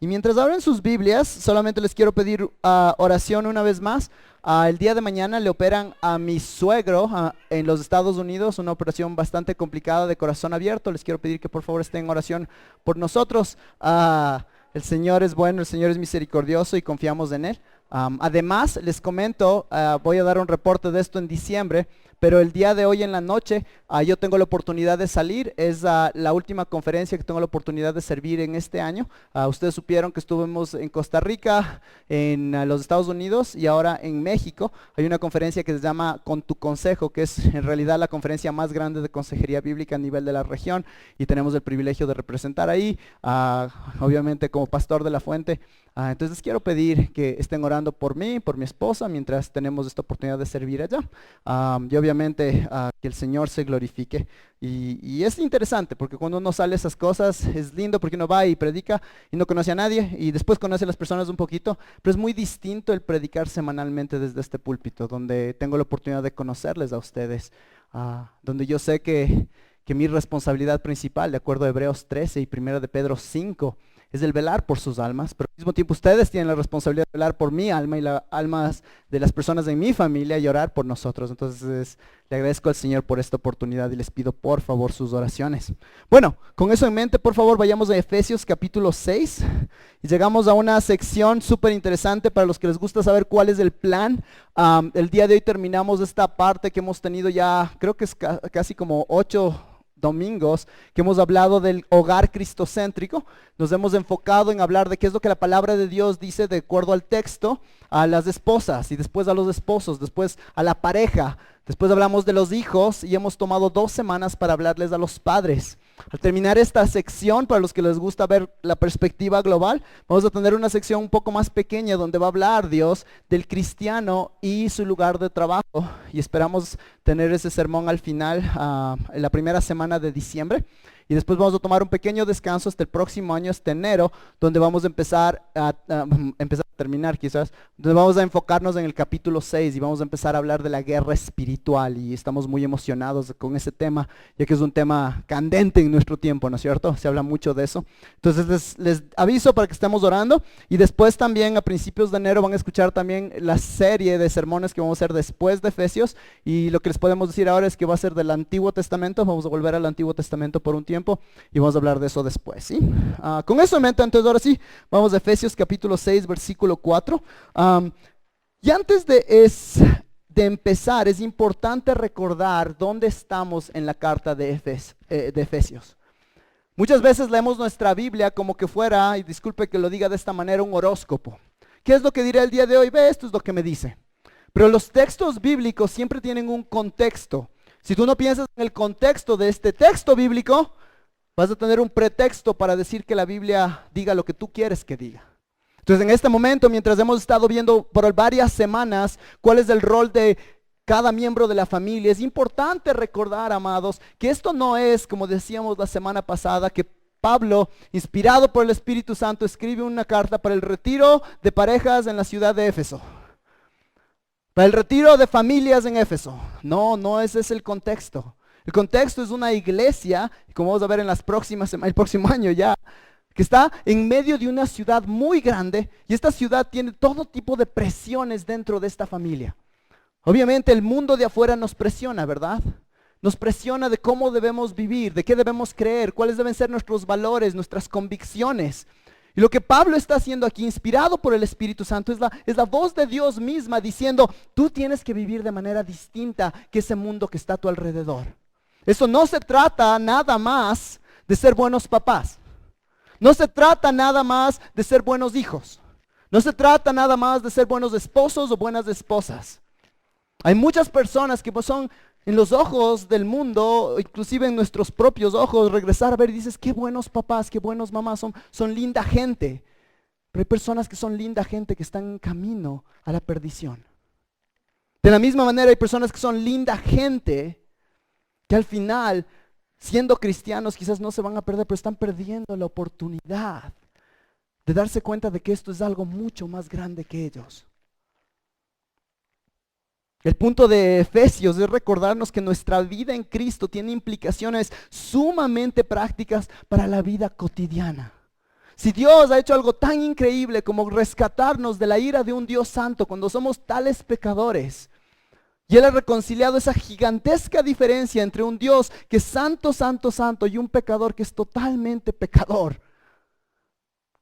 Y mientras abren sus Biblias, solamente les quiero pedir oración una vez más. El día de mañana le operan a mi suegro en los Estados Unidos, una operación bastante complicada de corazón abierto. Les quiero pedir que por favor estén en oración por nosotros. El Señor es bueno, el Señor es misericordioso y confiamos en Él. Además, les comento, voy a dar un reporte de esto en diciembre, pero el día de hoy en la noche yo tengo la oportunidad de salir. Es la última conferencia que tengo la oportunidad de servir en este año. Ustedes supieron que estuvimos en Costa Rica, en los Estados Unidos y ahora en México. Hay una conferencia que se llama Con tu Consejo, que es en realidad la conferencia más grande de consejería bíblica a nivel de la región, y tenemos el privilegio de representar ahí, obviamente como pastor de la Fuente. Entonces les quiero pedir que estén orando por mí, por mi esposa, mientras tenemos esta oportunidad de servir allá. Y obviamente que el Señor se glorifique. Y es interesante, porque cuando uno sale a esas cosas, es lindo porque uno va y predica y no conoce a nadie, y después conoce a las personas un poquito, pero es muy distinto el predicar semanalmente desde este púlpito, donde tengo la oportunidad de conocerles a ustedes, donde yo sé que mi responsabilidad principal, de acuerdo a Hebreos 13 y 1 de Pedro 5, es el velar por sus almas, pero al mismo tiempo ustedes tienen la responsabilidad de velar por mi alma y las almas de las personas de mi familia y orar por nosotros. Entonces le agradezco al Señor por esta oportunidad y les pido por favor sus oraciones. Bueno, con eso en mente, por favor vayamos a Efesios capítulo 6 y llegamos a una sección súper interesante para los que les gusta saber cuál es el plan. El día de hoy terminamos esta parte que hemos tenido ya, creo que es casi como 8 domingos, que hemos hablado del hogar cristocéntrico. Nos hemos enfocado en hablar de qué es lo que la palabra de Dios dice de acuerdo al texto a las esposas, y después a los esposos, después a la pareja, después hablamos de los hijos y hemos tomado 2 semanas para hablarles a los padres. Al terminar esta sección, para los que les gusta ver la perspectiva global, vamos a tener una sección un poco más pequeña donde va a hablar Dios del cristiano y su lugar de trabajo, y esperamos tener ese sermón al final, en la primera semana de diciembre. Y después vamos a tomar un pequeño descanso hasta el próximo año, hasta enero, donde vamos a empezar a terminar quizás, donde vamos a enfocarnos en el capítulo 6 y vamos a empezar a hablar de la guerra espiritual, y estamos muy emocionados con ese tema, ya que es un tema candente en nuestro tiempo, ¿no es cierto? Se habla mucho de eso. Entonces les aviso para que estemos orando, y después también a principios de enero van a escuchar también la serie de sermones que vamos a hacer después de Efesios, y lo que les podemos decir ahora es que va a ser del Antiguo Testamento. Vamos a volver al Antiguo Testamento por un tiempo y vamos a hablar de eso después, ¿sí? Con eso en mente, entonces ahora sí, vamos a Efesios capítulo 6, versículo 4. Y antes de empezar, es importante recordar dónde estamos en la carta de Efesios. Muchas veces leemos nuestra Biblia como que fuera, y disculpe que lo diga de esta manera, un horóscopo. ¿Qué es lo que diré el día de hoy? Ve, esto es lo que me dice. Pero los textos bíblicos siempre tienen un contexto. Si tú no piensas en el contexto de este texto bíblico, vas a tener un pretexto para decir que la Biblia diga lo que tú quieres que diga. Entonces en este momento, mientras hemos estado viendo por varias semanas cuál es el rol de cada miembro de la familia, es importante recordar, amados, que esto no es, como decíamos la semana pasada, que Pablo, inspirado por el Espíritu Santo, escribe una carta para el retiro de parejas en la ciudad de Éfeso, para el retiro de familias en Éfeso. No ese es el contexto. El contexto es una iglesia, como vamos a ver en las próximas semanas, el próximo año ya, que está en medio de una ciudad muy grande, y esta ciudad tiene todo tipo de presiones dentro de esta familia. Obviamente el mundo de afuera nos presiona, ¿verdad? Nos presiona de cómo debemos vivir, de qué debemos creer, cuáles deben ser nuestros valores, nuestras convicciones. Y lo que Pablo está haciendo aquí, inspirado por el Espíritu Santo, es la voz de Dios misma diciendo: tú tienes que vivir de manera distinta que ese mundo que está a tu alrededor. Eso no se trata nada más de ser buenos papás. No se trata nada más de ser buenos hijos. No se trata nada más de ser buenos esposos o buenas esposas. Hay muchas personas que son, en los ojos del mundo, inclusive en nuestros propios ojos, regresar a ver y dices: qué buenos papás, qué buenos mamás, son linda gente. Pero hay personas que son linda gente que están en camino a la perdición. De la misma manera hay personas que son linda gente que al final, siendo cristianos, quizás no se van a perder, pero están perdiendo la oportunidad de darse cuenta de que esto es algo mucho más grande que ellos. El punto de Efesios es recordarnos que nuestra vida en Cristo tiene implicaciones sumamente prácticas para la vida cotidiana. Si Dios ha hecho algo tan increíble como rescatarnos de la ira de un Dios santo cuando somos tales pecadores, y Él ha reconciliado esa gigantesca diferencia entre un Dios que es santo, santo, santo y un pecador que es totalmente pecador,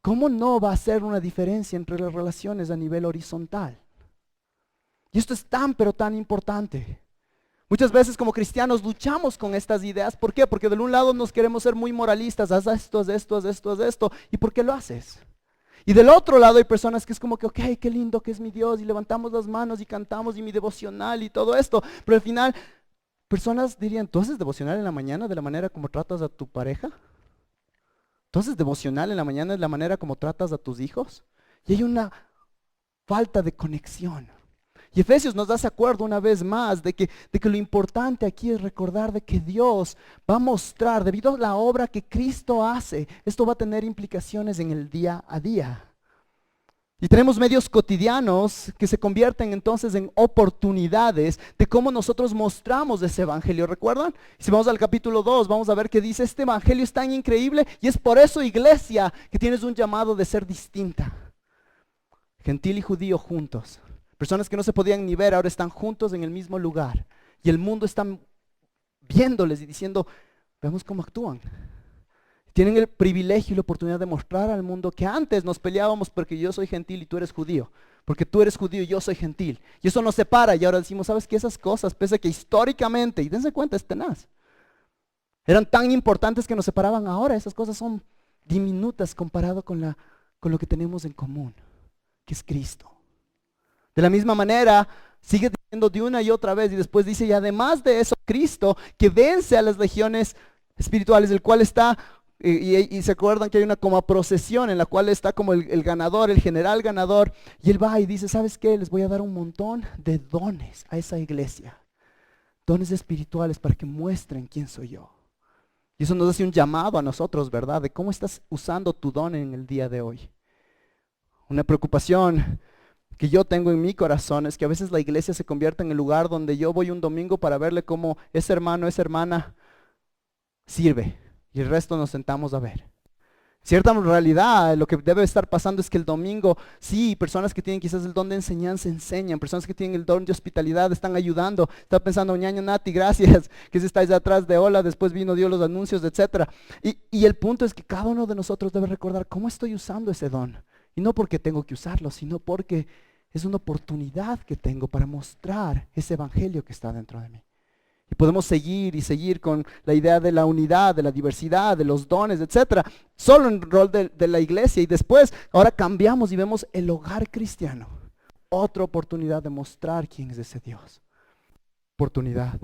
¿cómo no va a ser una diferencia entre las relaciones a nivel horizontal? Y esto es tan, pero tan importante. Muchas veces como cristianos luchamos con estas ideas. ¿Por qué? Porque de un lado nos queremos ser muy moralistas. Haz esto, haz esto, haz esto, haz esto. ¿Y por qué lo haces? Y del otro lado hay personas que es como que, ok, qué lindo que es mi Dios. Y levantamos las manos y cantamos y mi devocional y todo esto. Pero al final, personas dirían, ¿tú haces devocional en la mañana de la manera como tratas a tu pareja? ¿Tú haces devocional en la mañana de la manera como tratas a tus hijos? Y hay una falta de conexión. Y Efesios nos da ese acuerdo una vez más de que lo importante aquí es recordar de que Dios va a mostrar, debido a la obra que Cristo hace, esto va a tener implicaciones en el día a día. Y tenemos medios cotidianos que se convierten entonces en oportunidades de cómo nosotros mostramos ese evangelio. ¿Recuerdan? Si vamos al capítulo 2, vamos a ver que dice, este evangelio es tan increíble y es por eso, iglesia, que tienes un llamado de ser distinta. Gentil y judío juntos. Personas que no se podían ni ver, ahora están juntos en el mismo lugar. Y el mundo está viéndoles y diciendo, vemos cómo actúan. Tienen el privilegio y la oportunidad de mostrar al mundo que antes nos peleábamos porque yo soy gentil y tú eres judío. Porque tú eres judío y yo soy gentil. Y eso nos separa y ahora decimos, ¿sabes qué? Esas cosas, pese a que históricamente, y dense cuenta, es tenaz, eran tan importantes que nos separaban, ahora esas cosas son diminutas comparado con lo que tenemos en común, que es Cristo. De la misma manera, sigue diciendo de una y otra vez y después dice, y además de eso, Cristo que vence a las legiones espirituales, el cual está, y se acuerdan que hay una como procesión en la cual está como el ganador, el general ganador, y él va y dice, ¿sabes qué? Les voy a dar un montón de dones a esa iglesia, dones espirituales para que muestren quién soy yo. Y eso nos hace un llamado a nosotros, ¿verdad? De cómo estás usando tu don en el día de hoy. Una preocupación que yo tengo en mi corazón es que a veces la iglesia se convierte en el lugar donde yo voy un domingo para verle cómo ese hermano, esa hermana sirve y el resto nos sentamos a ver. Cierta realidad, lo que debe estar pasando es que el domingo, sí, personas que tienen quizás el don de enseñanza enseñan, personas que tienen el don de hospitalidad están ayudando. Está pensando, ñaño Nati, gracias, que si estáis atrás de hola, después vino, dio los anuncios, etcétera. Y el punto es que cada uno de nosotros debe recordar cómo estoy usando ese don. Y no porque tengo que usarlo, sino porque es una oportunidad que tengo para mostrar ese evangelio que está dentro de mí. Y podemos seguir y seguir con la idea de la unidad, de la diversidad, de los dones, etcétera, solo en el rol de la iglesia. Y después, ahora cambiamos y vemos el hogar cristiano. Otra oportunidad de mostrar quién es ese Dios. Oportunidad.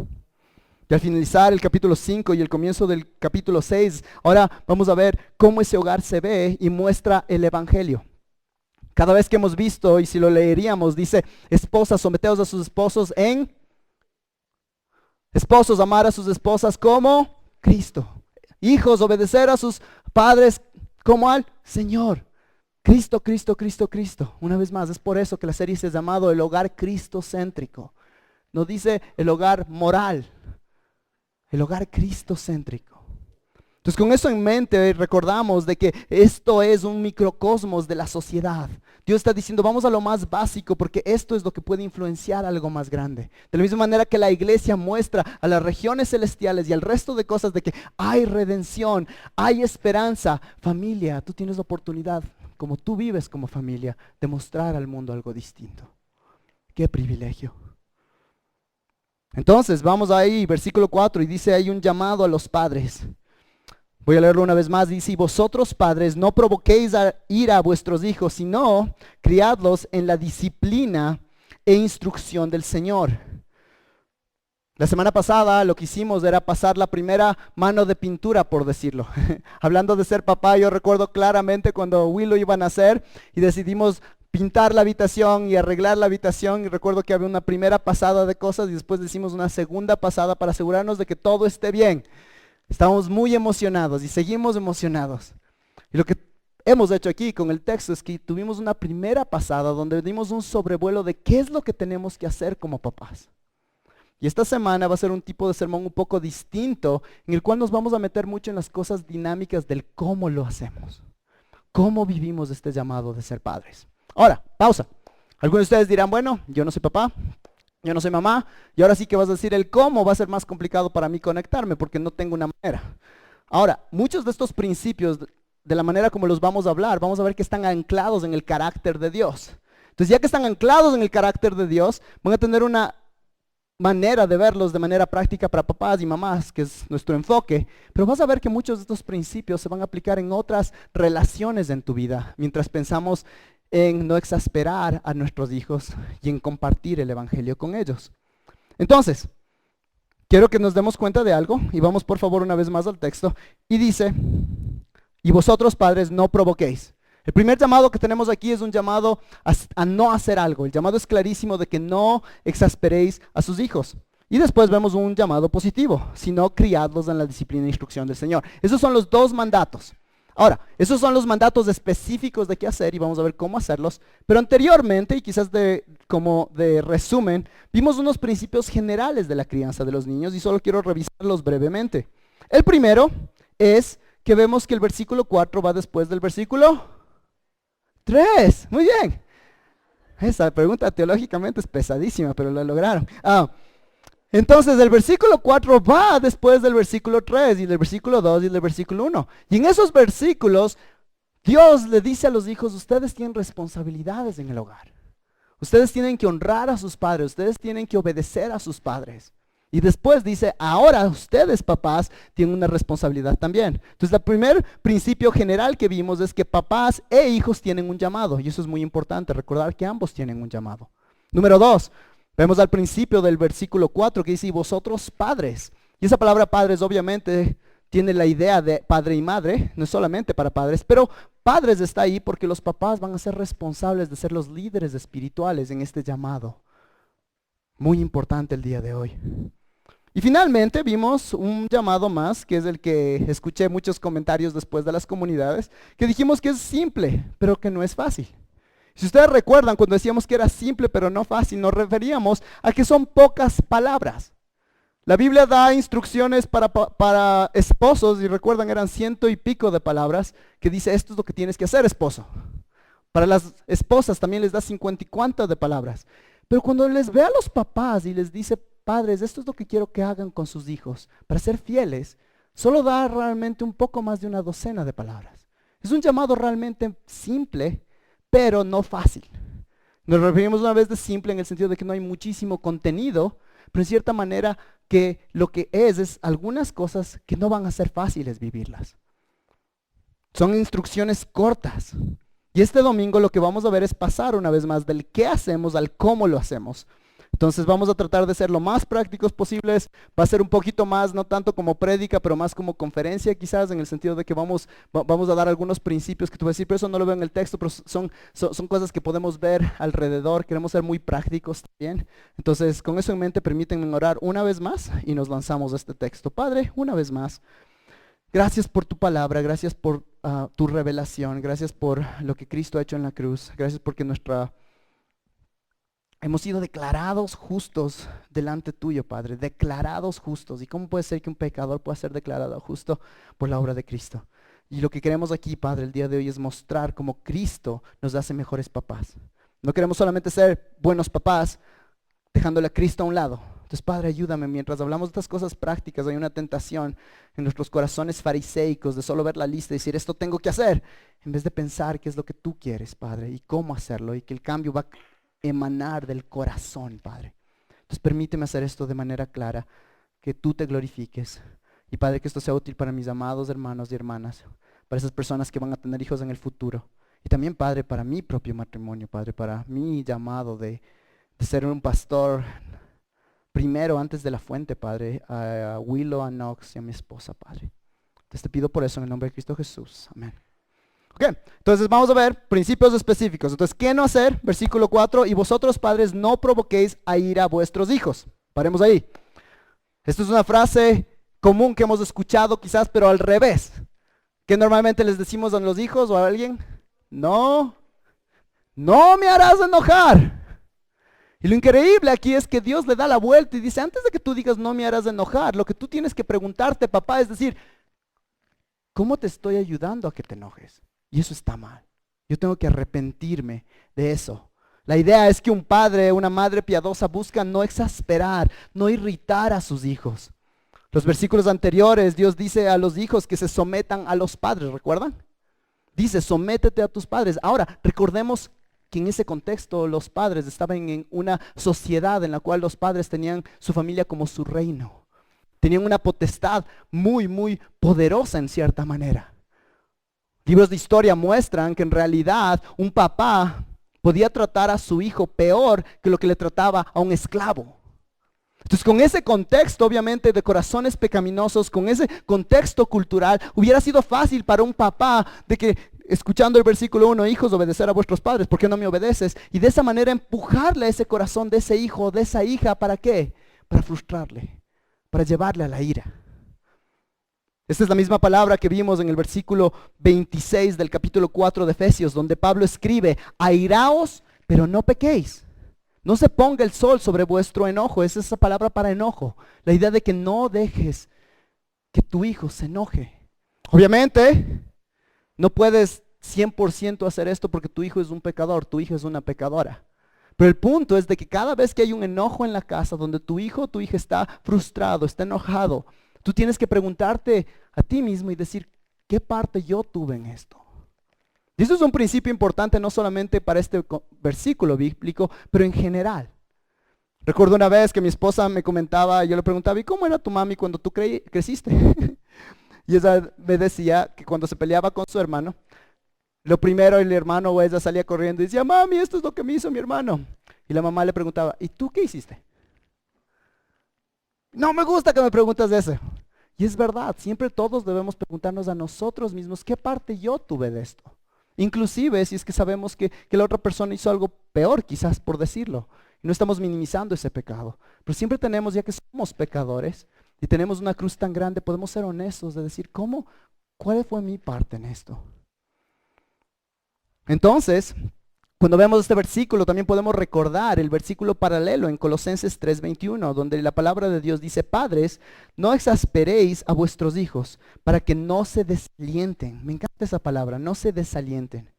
Y al finalizar el capítulo 5 y el comienzo del capítulo 6, ahora vamos a ver cómo ese hogar se ve y muestra el evangelio. Cada vez que hemos visto, y si lo leeríamos, dice, esposas, someteos a sus esposos en... Esposos, amar a sus esposas como Cristo. Hijos, obedecer a sus padres como al Señor. Cristo, Cristo, Cristo, Cristo. Una vez más, es por eso que la serie se ha llamado el hogar cristocéntrico. No dice el hogar moral, el hogar cristocéntrico. Entonces con eso en mente recordamos de que esto es un microcosmos de la sociedad. Dios está diciendo vamos a lo más básico porque esto es lo que puede influenciar algo más grande. De la misma manera que la iglesia muestra a las regiones celestiales y al resto de cosas de que hay redención, hay esperanza. Familia, tú tienes la oportunidad, como tú vives como familia, de mostrar al mundo algo distinto. ¡Qué privilegio! Entonces vamos ahí, versículo 4, y dice hay un llamado a los padres. Voy a leerlo una vez más, dice, y vosotros padres no provoquéis a ira a vuestros hijos, sino criadlos en la disciplina e instrucción del Señor. La semana pasada lo que hicimos era pasar la primera mano de pintura, por decirlo. Hablando de ser papá, yo recuerdo claramente cuando Willow iba a nacer y decidimos pintar la habitación y arreglar la habitación, y recuerdo que había una primera pasada de cosas y después hicimos una segunda pasada para asegurarnos de que todo esté bien. Estábamos muy emocionados y seguimos emocionados. Y lo que hemos hecho aquí con el texto es que tuvimos una primera pasada donde dimos un sobrevuelo de qué es lo que tenemos que hacer como papás. Y esta semana va a ser un tipo de sermón un poco distinto en el cual nos vamos a meter mucho en las cosas dinámicas del cómo lo hacemos. ¿Cómo vivimos este llamado de ser padres? Ahora, pausa. Algunos de ustedes dirán, bueno, yo no soy papá, yo no soy mamá, y ahora sí que vas a decir el cómo va a ser más complicado para mí conectarme porque no tengo una manera. Ahora, muchos de estos principios, de la manera como los vamos a hablar, vamos a ver que están anclados en el carácter de Dios. Entonces, ya que están anclados en el carácter de Dios, van a tener una manera de verlos de manera práctica para papás y mamás, que es nuestro enfoque, pero vas a ver que muchos de estos principios se van a aplicar en otras relaciones en tu vida, mientras pensamos en no exasperar a nuestros hijos y en compartir el evangelio con ellos. Entonces, quiero que nos demos cuenta de algo y vamos por favor una vez más al texto y dice, y vosotros padres no provoquéis. El primer llamado que tenemos aquí es un llamado a no hacer algo. El llamado es clarísimo de que no exasperéis a sus hijos. Y después vemos un llamado positivo, sino criadlos en la disciplina e instrucción del Señor. Esos son los dos mandatos. Ahora, esos son los mandatos específicos de qué hacer y vamos a ver cómo hacerlos. Pero anteriormente, y quizás como de resumen, vimos unos principios generales de la crianza de los niños y solo quiero revisarlos brevemente. El primero es que vemos que el versículo 4 va después del versículo 3, muy bien. Esa pregunta teológicamente es pesadísima, pero la lograron. Entonces el versículo 4 va después del versículo 3 y del versículo 2 y del versículo 1. Y en esos versículos Dios le dice a los hijos, ustedes tienen responsabilidades en el hogar. Ustedes tienen que honrar a sus padres, ustedes tienen que obedecer a sus padres. Y después dice, ahora ustedes papás tienen una responsabilidad también. Entonces el primer principio general que vimos es que papás e hijos tienen un llamado. Y eso es muy importante, recordar que ambos tienen un llamado. Número 2, vemos al principio del versículo 4 que dice, y vosotros padres. Y esa palabra padres obviamente tiene la idea de padre y madre, no es solamente para padres, pero padres está ahí porque los papás van a ser responsables de ser los líderes espirituales en este llamado. Muy importante el día de hoy. Y finalmente vimos un llamado más, que es el que escuché muchos comentarios después de las comunidades, que dijimos que es simple, pero que no es fácil. Si ustedes recuerdan, cuando decíamos que era simple, pero no fácil, nos referíamos a que son pocas palabras. La Biblia da instrucciones para esposos, y recuerdan, eran 100 y pico de palabras, que dice, esto es lo que tienes que hacer, esposo. Para las esposas también les da 50 y cuantas de palabras. Pero cuando les ve a los papás y les dice, padres, esto es lo que quiero que hagan con sus hijos, para ser fieles, solo da realmente un poco más de una docena de palabras. Es un llamado realmente simple, pero no fácil. Nos referimos una vez de simple en el sentido de que no hay muchísimo contenido, pero en cierta manera que lo que es algunas cosas que no van a ser fáciles vivirlas. Son instrucciones cortas. Y este domingo lo que vamos a ver es pasar una vez más del qué hacemos al cómo lo hacemos. Entonces vamos a tratar de ser lo más prácticos posibles. Va a ser un poquito más, no tanto como prédica, pero más como conferencia quizás, en el sentido de que vamos a dar algunos principios que tú vas a decir, pero eso no lo veo en el texto, pero son cosas que podemos ver alrededor. Queremos ser muy prácticos también. Entonces con eso en mente, permítanme orar una vez más y nos lanzamos a este texto. Padre, una vez más, gracias por tu palabra, gracias por tu revelación, gracias por lo que Cristo ha hecho en la cruz, gracias porque hemos sido declarados justos delante tuyo, Padre, declarados justos. ¿Y cómo puede ser que un pecador pueda ser declarado justo por la obra de Cristo? Y lo que queremos aquí, Padre, el día de hoy es mostrar cómo Cristo nos hace mejores papás. No queremos solamente ser buenos papás, dejándole a Cristo a un lado. Entonces, Padre, ayúdame, mientras hablamos de estas cosas prácticas, hay una tentación en nuestros corazones fariseicos de solo ver la lista y decir, esto tengo que hacer, en vez de pensar qué es lo que tú quieres, Padre, y cómo hacerlo, y que el cambio va a emanar del corazón, Padre. Entonces permíteme hacer esto de manera clara, que tú te glorifiques. Y Padre, que esto sea útil para mis amados hermanos y hermanas, para esas personas que van a tener hijos en el futuro. Y también, Padre, para mi propio matrimonio, Padre, para mi llamado de ser un pastor, primero antes de la fuente, Padre, a Willow, a Knox y a mi esposa, Padre. Entonces te pido por eso en el nombre de Cristo Jesús. Amén. Ok, entonces vamos a ver principios específicos. Entonces, ¿qué no hacer? Versículo 4, y vosotros padres no provoquéis a ira a vuestros hijos. Paremos ahí. Esto es una frase común que hemos escuchado quizás, pero al revés. ¿Qué normalmente les decimos a los hijos o a alguien? No me harás enojar. Y lo increíble aquí es que Dios le da la vuelta y dice, antes de que tú digas no me harás enojar, lo que tú tienes que preguntarte, papá, es decir, ¿cómo te estoy ayudando a que te enojes? Y eso está mal. Yo tengo que arrepentirme de eso. La idea es que un padre, una madre piadosa busca no exasperar, no irritar a sus hijos. Los versículos anteriores, Dios dice a los hijos que se sometan a los padres, ¿recuerdan? Dice, sométete a tus padres. Ahora, recordemos que en ese contexto los padres estaban en una sociedad en la cual los padres tenían su familia como su reino. Tenían una potestad muy, muy poderosa en cierta manera. Libros de historia muestran que en realidad un papá podía tratar a su hijo peor que lo que le trataba a un esclavo. Entonces, con ese contexto, obviamente, de corazones pecaminosos, con ese contexto cultural, hubiera sido fácil para un papá de que, escuchando el versículo 1, hijos, obedecer a vuestros padres, ¿por qué no me obedeces? Y de esa manera empujarle a ese corazón de ese hijo o de esa hija, ¿para qué? Para frustrarle, para llevarle a la ira. Esta es la misma palabra que vimos en el versículo 26 del capítulo 4 de Efesios, donde Pablo escribe, airaos, pero no pequéis. No se ponga el sol sobre vuestro enojo. Es esa palabra para enojo. La idea de que no dejes que tu hijo se enoje. Obviamente, no puedes 100% hacer esto porque tu hijo es un pecador, tu hija es una pecadora. Pero el punto es de que cada vez que hay un enojo en la casa donde tu hijo o tu hija está frustrado, está enojado, tú tienes que preguntarte a ti mismo y decir, ¿qué parte yo tuve en esto? Y eso es un principio importante no solamente para este versículo bíblico, pero en general. Recuerdo una vez que mi esposa me comentaba, yo le preguntaba, ¿y cómo era tu mami cuando tú creciste? Y ella me decía que cuando se peleaba con su hermano, lo primero el hermano o ella salía corriendo y decía, mami, esto es lo que me hizo mi hermano. Y la mamá le preguntaba, ¿y tú qué hiciste? No me gusta que me preguntes eso. Y es verdad, siempre todos debemos preguntarnos a nosotros mismos, ¿qué parte yo tuve de esto? Inclusive si es que sabemos que la otra persona hizo algo peor, quizás por decirlo. No estamos minimizando ese pecado. Pero siempre tenemos, ya que somos pecadores y tenemos una cruz tan grande, podemos ser honestos de decir, ¿cuál fue mi parte en esto? Entonces, cuando vemos este versículo, también podemos recordar el versículo paralelo en Colosenses 3:21, donde la palabra de Dios dice, padres, no exasperéis a vuestros hijos para que no se desalienten. Me encanta esa palabra, no se desalienten.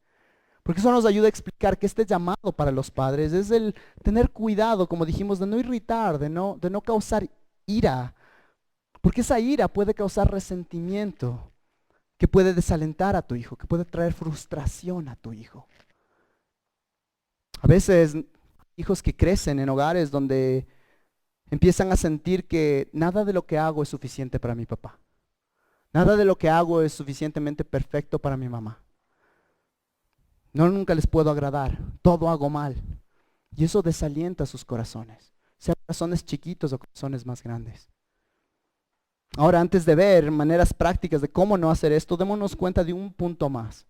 Porque eso nos ayuda a explicar que este llamado para los padres es el tener cuidado, como dijimos, de no irritar, de no causar ira. Porque esa ira puede causar resentimiento, que puede desalentar a tu hijo, que puede traer frustración a tu hijo. A veces hijos que crecen en hogares donde empiezan a sentir que nada de lo que hago es suficiente para mi papá. Nada de lo que hago es suficientemente perfecto para mi mamá. No, nunca les puedo agradar, todo hago mal. Y eso desalienta sus corazones, sean corazones chiquitos o corazones más grandes. Ahora, antes de ver maneras prácticas de cómo no hacer esto, démonos cuenta de un punto más.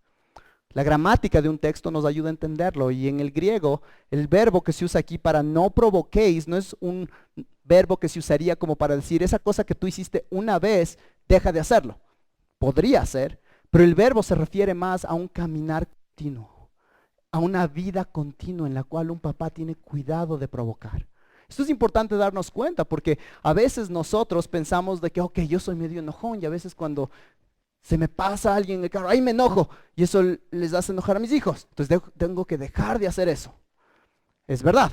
La gramática de un texto nos ayuda a entenderlo y en el griego el verbo que se usa aquí para no provoquéis no es un verbo que se usaría como para decir esa cosa que tú hiciste una vez, deja de hacerlo. Podría ser, pero el verbo se refiere más a un caminar continuo, a una vida continua en la cual un papá tiene cuidado de provocar. Esto es importante darnos cuenta porque a veces nosotros pensamos de que, ok, yo soy medio enojón y a veces cuando se me pasa alguien en el carro, ahí me enojo y eso les hace enojar a mis hijos. Entonces tengo que dejar de hacer eso. Es verdad,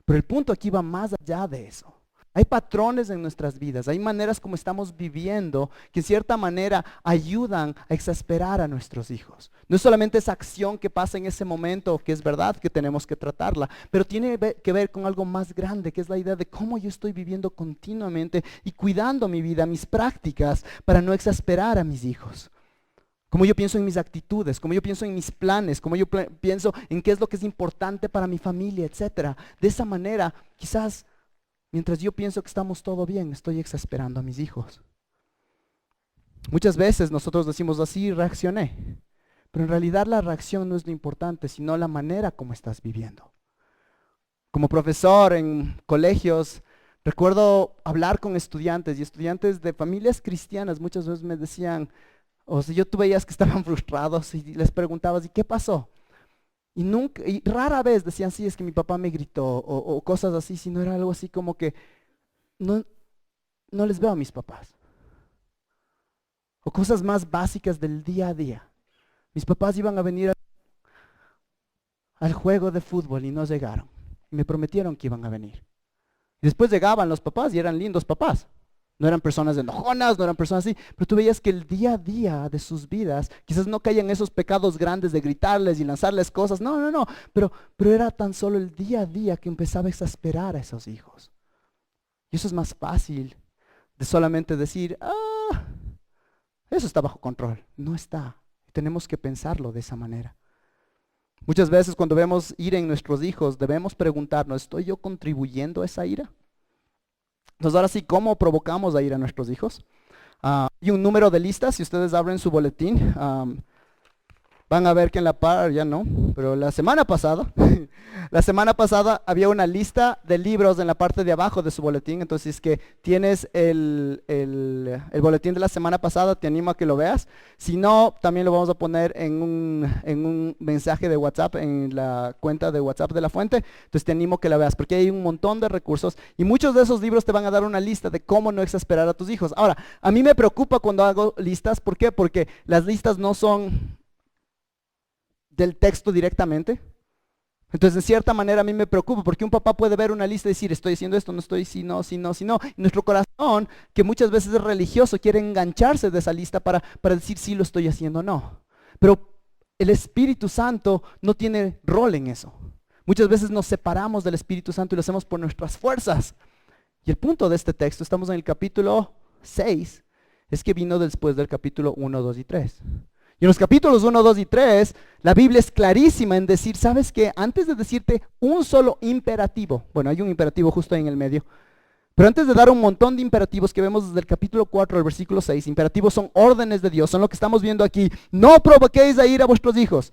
pero el punto aquí va más allá de eso. Hay patrones en nuestras vidas, hay maneras como estamos viviendo que en cierta manera ayudan a exasperar a nuestros hijos. No es solamente esa acción que pasa en ese momento, que es verdad que tenemos que tratarla, pero tiene que ver con algo más grande, que es la idea de cómo yo estoy viviendo continuamente y cuidando mi vida, mis prácticas, para no exasperar a mis hijos. Como yo pienso en mis actitudes, como yo pienso en mis planes, como yo pienso en qué es lo que es importante para mi familia, etc. De esa manera, quizás mientras yo pienso que estamos todo bien, estoy exasperando a mis hijos. Muchas veces nosotros decimos así, reaccioné. Pero en realidad la reacción no es lo importante, sino la manera como estás viviendo. Como profesor en colegios, recuerdo hablar con estudiantes y estudiantes de familias cristianas muchas veces me decían, o sea, tú veías que estaban frustrados y les preguntabas, ¿y qué pasó? Y rara vez decían, sí, es que mi papá me gritó o cosas así, sino era algo así como que no les veo a mis papás. O cosas más básicas del día a día. Mis papás iban a venir al juego de fútbol y no llegaron. Me prometieron que iban a venir. Y después llegaban los papás y eran lindos papás. No eran personas enojonas, no eran personas así, pero tú veías que el día a día de sus vidas, quizás no caían en esos pecados grandes de gritarles y lanzarles cosas, no, pero era tan solo el día a día que empezaba a exasperar a esos hijos. Y eso es más fácil de solamente decir, eso está bajo control. No está. Tenemos que pensarlo de esa manera. Muchas veces cuando vemos ira en nuestros hijos, debemos preguntarnos, ¿estoy yo contribuyendo a esa ira? Entonces ahora sí, ¿cómo provocamos a ira a nuestros hijos? Hay un número de listas, si ustedes abren su boletín, van a ver que en la par, ya no, pero la semana pasada había una lista de libros en la parte de abajo de su boletín. Entonces, si es que tienes el boletín de la semana pasada, te animo a que lo veas. Si no, también lo vamos a poner en un mensaje de WhatsApp, en la cuenta de WhatsApp de La Fuente. Entonces te animo a que la veas, porque hay un montón de recursos y muchos de esos libros te van a dar una lista de cómo no exasperar a tus hijos. Ahora, a mí me preocupa cuando hago listas. ¿Por qué? Porque las listas no son del texto directamente. Entonces, de cierta manera a mí me preocupa, porque un papá puede ver una lista y decir, estoy haciendo esto, no estoy, si no. Y nuestro corazón, que muchas veces es religioso, quiere engancharse de esa lista para decir si lo estoy haciendo o no. Pero el Espíritu Santo no tiene rol en eso. Muchas veces nos separamos del Espíritu Santo y lo hacemos por nuestras fuerzas. Y el punto de este texto, estamos en el capítulo 6, es que vino después del capítulo 1, 2 y 3. Y en los capítulos 1, 2 y 3, la Biblia es clarísima en decir, ¿sabes qué? Antes de decirte un solo imperativo, bueno, hay un imperativo justo ahí en el medio, pero antes de dar un montón de imperativos que vemos desde el capítulo 4 al versículo 6, imperativos son órdenes de Dios, son lo que estamos viendo aquí. No provoquéis a ira a vuestros hijos,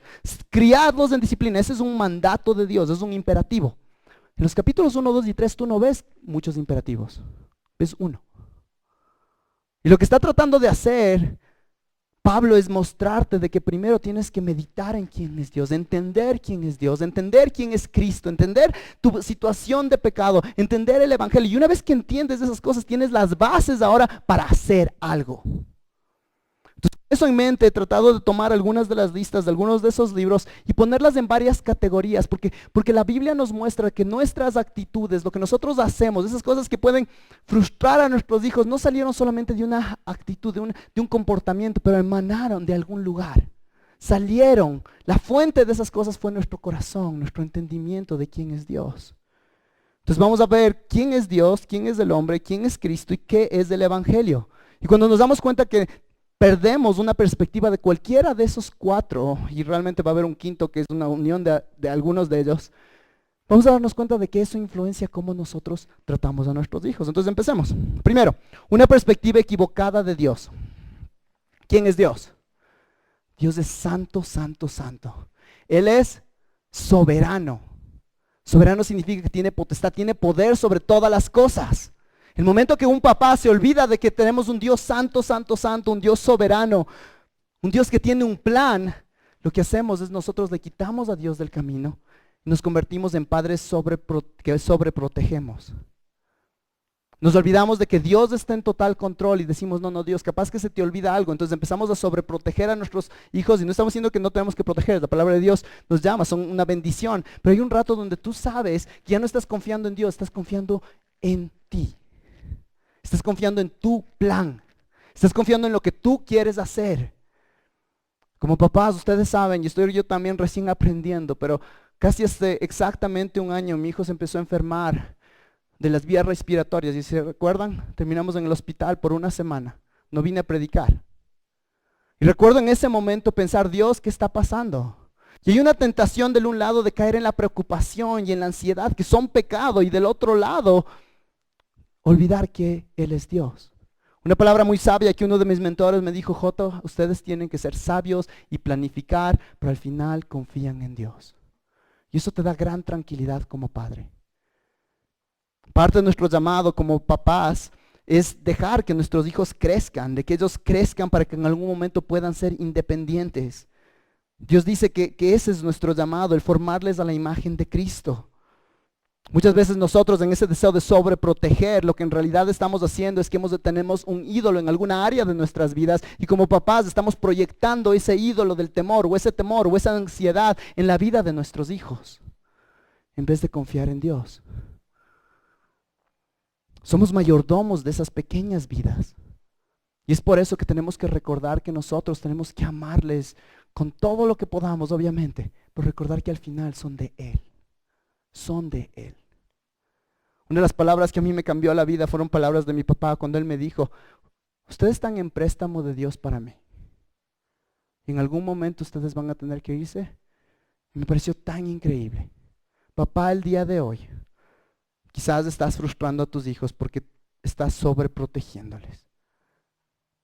criadlos en disciplina. Ese es un mandato de Dios, es un imperativo. En los capítulos 1, 2 y 3 tú no ves muchos imperativos, ves uno. Y lo que está tratando de hacer Pablo es mostrarte de que primero tienes que meditar en quién es Dios, entender quién es Dios, entender quién es Cristo, entender tu situación de pecado, entender el Evangelio. Y una vez que entiendes esas cosas, tienes las bases ahora para hacer algo. Entonces, eso en mente, he tratado de tomar algunas de las listas de algunos de esos libros y ponerlas en varias categorías, porque la Biblia nos muestra que nuestras actitudes, lo que nosotros hacemos, esas cosas que pueden frustrar a nuestros hijos, no salieron solamente de una actitud, de un comportamiento, pero emanaron de algún lugar. Salieron, la fuente de esas cosas fue nuestro corazón, nuestro entendimiento de quién es Dios. Entonces vamos a ver quién es Dios, quién es el hombre, quién es Cristo y qué es el Evangelio. Y cuando nos damos cuenta que perdemos una perspectiva de cualquiera de esos cuatro, y realmente va a haber un quinto que es una unión de algunos de ellos, vamos a darnos cuenta de que eso influencia cómo nosotros tratamos a nuestros hijos. Entonces empecemos. Primero, una perspectiva equivocada de Dios. ¿Quién es Dios? Dios es santo, santo, santo. Él es soberano. Soberano significa que tiene potestad, tiene poder sobre todas las cosas. El momento que un papá se olvida de que tenemos un Dios santo, santo, santo, un Dios soberano, un Dios que tiene un plan, lo que hacemos es nosotros le quitamos a Dios del camino y nos convertimos en padres que sobreprotegemos. Nos olvidamos de que Dios está en total control y decimos, no, Dios, capaz que se te olvida algo. Entonces empezamos a sobreproteger a nuestros hijos y no estamos diciendo que no tenemos que proteger. La palabra de Dios nos llama, son una bendición. Pero hay un rato donde tú sabes que ya no estás confiando en Dios, estás confiando en ti. Estás confiando en tu plan. Estás confiando en lo que tú quieres hacer. Como papás, ustedes saben, y estoy yo también recién aprendiendo, pero casi hace exactamente un año mi hijo se empezó a enfermar de las vías respiratorias. Y se recuerdan, terminamos en el hospital por una semana. No vine a predicar. Y recuerdo en ese momento pensar, Dios, ¿qué está pasando? Y hay una tentación del un lado de caer en la preocupación y en la ansiedad, que son pecado, y del otro lado olvidar que Él es Dios. Una palabra muy sabia que uno de mis mentores me dijo, Joto, ustedes tienen que ser sabios y planificar, pero al final confían en Dios. Y eso te da gran tranquilidad como padre. Parte de nuestro llamado como papás es dejar que nuestros hijos crezcan, de que ellos crezcan para que en algún momento puedan ser independientes. Dios dice que ese es nuestro llamado, el formarles a la imagen de Cristo. Muchas veces nosotros en ese deseo de sobreproteger, lo que en realidad estamos haciendo es que tenemos un ídolo en alguna área de nuestras vidas y como papás estamos proyectando ese ídolo del temor o esa ansiedad en la vida de nuestros hijos, en vez de confiar en Dios. Somos mayordomos de esas pequeñas vidas. Y es por eso que tenemos que recordar que nosotros tenemos que amarles con todo lo que podamos, obviamente, pero recordar que al final son de Él. Son de Él. Una de las palabras que a mí me cambió la vida fueron palabras de mi papá cuando él me dijo, ustedes están en préstamo de Dios para mí. Y en algún momento ustedes van a tener que irse. Y me pareció tan increíble. Papá, el día de hoy, quizás estás frustrando a tus hijos porque estás sobreprotegiéndoles.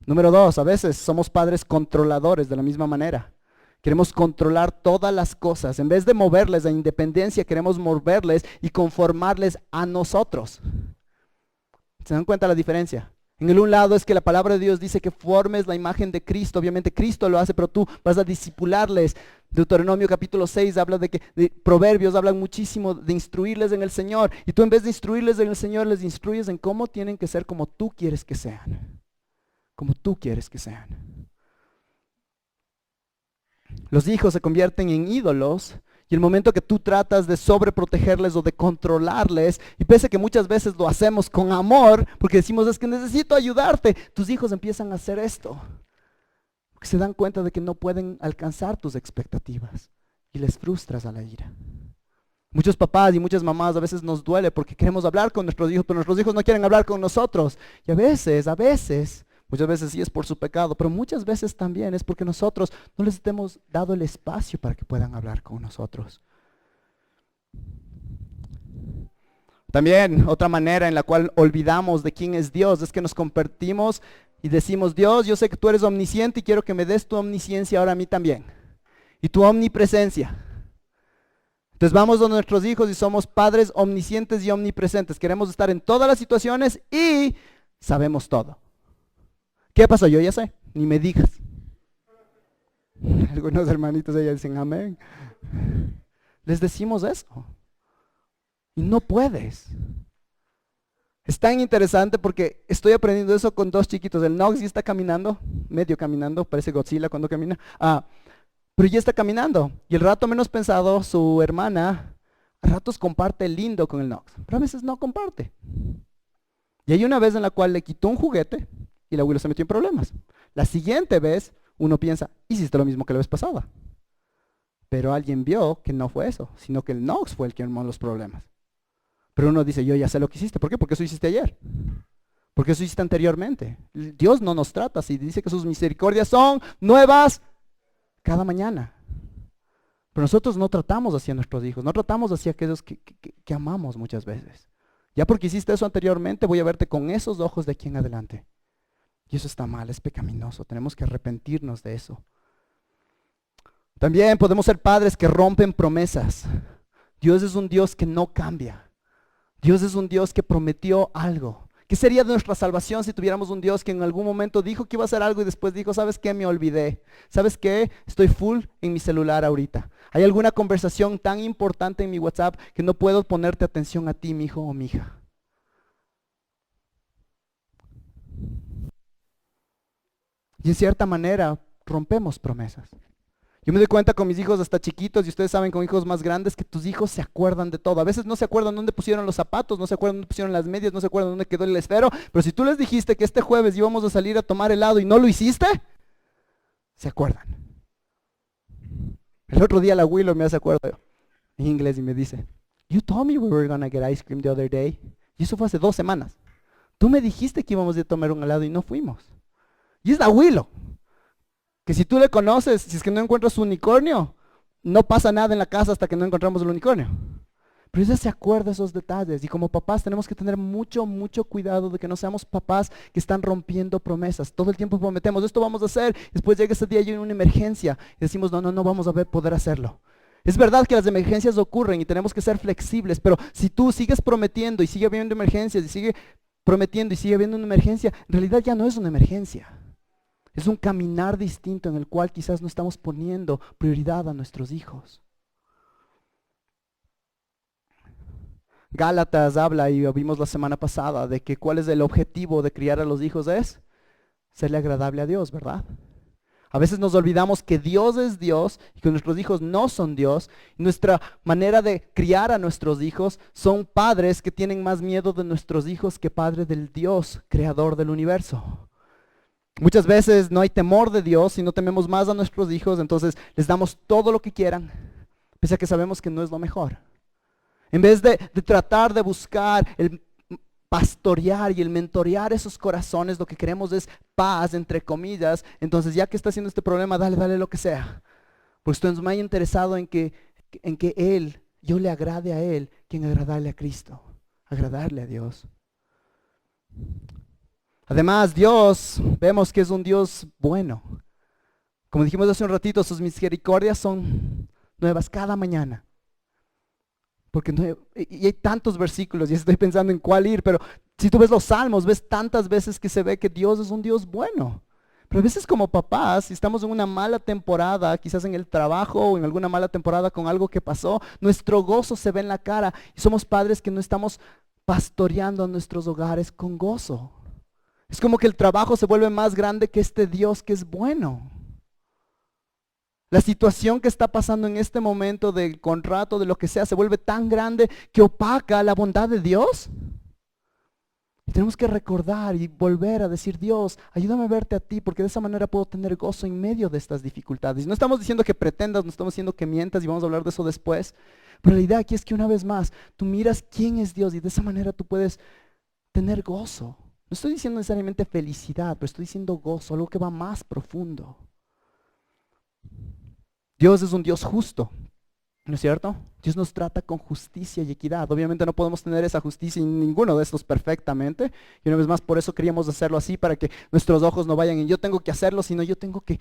Número 2, a veces somos padres controladores de la misma manera. Queremos controlar todas las cosas. En vez de moverles a independencia, queremos moverles y conformarles a nosotros. ¿Se dan cuenta la diferencia? En el un lado es que la palabra de Dios dice que formes la imagen de Cristo. Obviamente Cristo lo hace, pero tú vas a discipularles. Deuteronomio capítulo 6 habla de Proverbios, hablan muchísimo de instruirles en el Señor. Y tú en vez de instruirles en el Señor, les instruyes en cómo tienen que ser como tú quieres que sean. Como tú quieres que sean. Los hijos se convierten en ídolos y el momento que tú tratas de sobreprotegerles o de controlarles, y pese a que muchas veces lo hacemos con amor, porque decimos es que necesito ayudarte, tus hijos empiezan a hacer esto, porque se dan cuenta de que no pueden alcanzar tus expectativas y les frustras a la ira. Muchos papás y muchas mamás a veces nos duele porque queremos hablar con nuestros hijos, pero nuestros hijos no quieren hablar con nosotros. Y a veces, muchas veces sí es por su pecado, pero muchas veces también es porque nosotros no les hemos dado el espacio para que puedan hablar con nosotros. También otra manera en la cual olvidamos de quién es Dios es que nos convertimos y decimos, Dios, yo sé que tú eres omnisciente y quiero que me des tu omnisciencia ahora a mí también. Y tu omnipresencia. Entonces vamos a nuestros hijos y somos padres omniscientes y omnipresentes. Queremos estar en todas las situaciones y sabemos todo. ¿Qué pasó? Yo ya sé, ni me digas. Algunos hermanitos allá dicen amén. Les decimos eso. Y no puedes. Es tan interesante porque estoy aprendiendo eso con dos chiquitos. El Nox ya está caminando, medio caminando, parece Godzilla cuando camina. Pero ya está caminando. Y el rato menos pensado, su hermana, a ratos comparte lindo con el Nox, pero a veces no comparte. Y hay una vez en la cual le quitó un juguete y el abuelo se metió en problemas. La siguiente vez uno piensa, hiciste lo mismo que la vez pasada. Pero alguien vio que no fue eso, sino que el Nox fue el que armó los problemas. Pero uno dice, yo ya sé lo que hiciste. ¿Por qué? Porque eso hiciste ayer. Porque eso hiciste anteriormente. Dios no nos trata así. Dice que sus misericordias son nuevas cada mañana. Pero nosotros no tratamos así a nuestros hijos. No tratamos así a aquellos que amamos muchas veces. Ya porque hiciste eso anteriormente, voy a verte con esos ojos de aquí en adelante. Y eso está mal, es pecaminoso. Tenemos que arrepentirnos de eso. También podemos ser padres que rompen promesas. Dios es un Dios que no cambia. Dios es un Dios que prometió algo. ¿Qué sería de nuestra salvación si tuviéramos un Dios que en algún momento dijo que iba a hacer algo y después dijo, ¿sabes qué? Me olvidé. ¿Sabes qué? Estoy full en mi celular ahorita. ¿Hay alguna conversación tan importante en mi WhatsApp que no puedo ponerte atención a ti, mi hijo o mi hija? Y en cierta manera rompemos promesas. Yo me doy cuenta con mis hijos hasta chiquitos y ustedes saben con hijos más grandes que tus hijos se acuerdan de todo. A veces no se acuerdan dónde pusieron los zapatos, no se acuerdan dónde pusieron las medias, no se acuerdan dónde quedó el esfero. Pero si tú les dijiste que este jueves íbamos a salir a tomar helado y no lo hiciste, se acuerdan. El otro día la Willow me hace acuerdo en inglés y me dice, You told me we were gonna get ice cream the other day. Y eso fue hace 2 semanas. Tú me dijiste que íbamos a tomar un helado y no fuimos. Y es la Willow. Que si tú le conoces, si es que no encuentras su unicornio, no pasa nada en la casa hasta que no encontramos el unicornio. Pero ella se acuerda de esos detalles y como papás tenemos que tener mucho, mucho cuidado de que no seamos papás que están rompiendo promesas. Todo el tiempo prometemos, esto vamos a hacer, después llega ese día y hay una emergencia y decimos, no vamos a poder hacerlo. Es verdad que las emergencias ocurren y tenemos que ser flexibles, pero si tú sigues prometiendo y sigue habiendo emergencias y sigue prometiendo y sigue habiendo una emergencia, en realidad ya no es una emergencia. Es un caminar distinto en el cual quizás no estamos poniendo prioridad a nuestros hijos. Gálatas habla, y lo vimos la semana pasada, de que cuál es el objetivo de criar a los hijos es serle agradable a Dios, ¿verdad? A veces nos olvidamos que Dios es Dios y que nuestros hijos no son Dios. Nuestra manera de criar a nuestros hijos son padres que tienen más miedo de nuestros hijos que padre del Dios, creador del universo. Muchas veces no hay temor de Dios y no tememos más a nuestros hijos, entonces les damos todo lo que quieran, pese a que sabemos que no es lo mejor. En vez de tratar de buscar el pastorear y el mentorear esos corazones, lo que queremos es paz, entre comillas. Entonces, ya que está haciendo este problema, dale lo que sea. Porque estoy más interesado en que yo le agrade a Él, que en agradarle a Cristo, agradarle a Dios. Además, Dios, vemos que es un Dios bueno. Como dijimos hace un ratito, sus misericordias son nuevas cada mañana. Y hay tantos versículos y estoy pensando en cuál ir, pero si tú ves los salmos, ves tantas veces que se ve que Dios es un Dios bueno. Pero a veces como papás, si estamos en una mala temporada, quizás en el trabajo o en alguna mala temporada con algo que pasó, nuestro gozo se ve en la cara y somos padres que no estamos pastoreando a nuestros hogares con gozo. Es como que el trabajo se vuelve más grande que este Dios que es bueno. La situación que está pasando en este momento del contrato, de lo que sea, se vuelve tan grande que opaca la bondad de Dios. Y tenemos que recordar y volver a decir, Dios, ayúdame a verte a ti, porque de esa manera puedo tener gozo en medio de estas dificultades. No estamos diciendo que pretendas, no estamos diciendo que mientas, y vamos a hablar de eso después. Pero la idea aquí es que una vez más, tú miras quién es Dios y de esa manera tú puedes tener gozo. No estoy diciendo necesariamente felicidad, pero estoy diciendo gozo, algo que va más profundo. Dios es un Dios justo, ¿no es cierto? Dios nos trata con justicia y equidad. Obviamente no podemos tener esa justicia en ninguno de estos perfectamente. Y una vez más, por eso queríamos hacerlo así, para que nuestros ojos no vayan en yo tengo que hacerlo, sino yo tengo que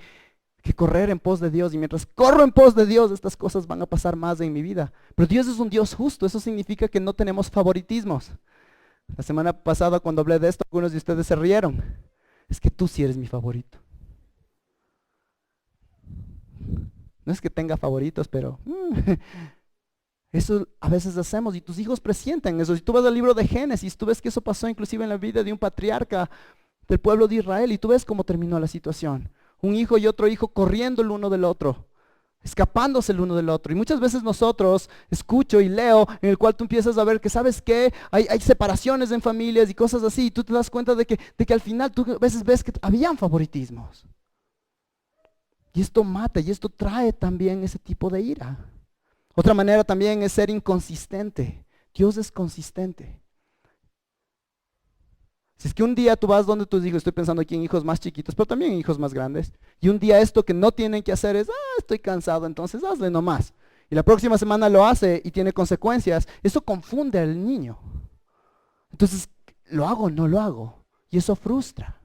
correr en pos de Dios. Y mientras corro en pos de Dios, estas cosas van a pasar más en mi vida. Pero Dios es un Dios justo, eso significa que no tenemos favoritismos. La semana pasada cuando hablé de esto, algunos de ustedes se rieron. Es que tú sí eres mi favorito. No es que tenga favoritos, pero eso a veces hacemos y tus hijos presienten eso. Si tú vas al libro de Génesis, tú ves que eso pasó inclusive en la vida de un patriarca del pueblo de Israel y tú ves cómo terminó la situación. Un hijo y otro hijo corriendo el uno del otro, escapándose el uno del otro. Y muchas veces nosotros escucho y leo en el cual tú empiezas a ver que sabes que hay separaciones en familias y cosas así. Y tú te das cuenta de que al final tú a veces ves que habían favoritismos. Y esto mata y esto trae también ese tipo de ira. Otra manera también es ser inconsistente. Dios es consistente. Si es que un día tú vas donde tus hijos, estoy pensando aquí en hijos más chiquitos, pero también en hijos más grandes, y un día esto que no tienen que hacer es, estoy cansado, entonces hazle nomás. Y la próxima semana lo hace y tiene consecuencias, eso confunde al niño. Entonces, ¿lo hago o no lo hago? Y eso frustra.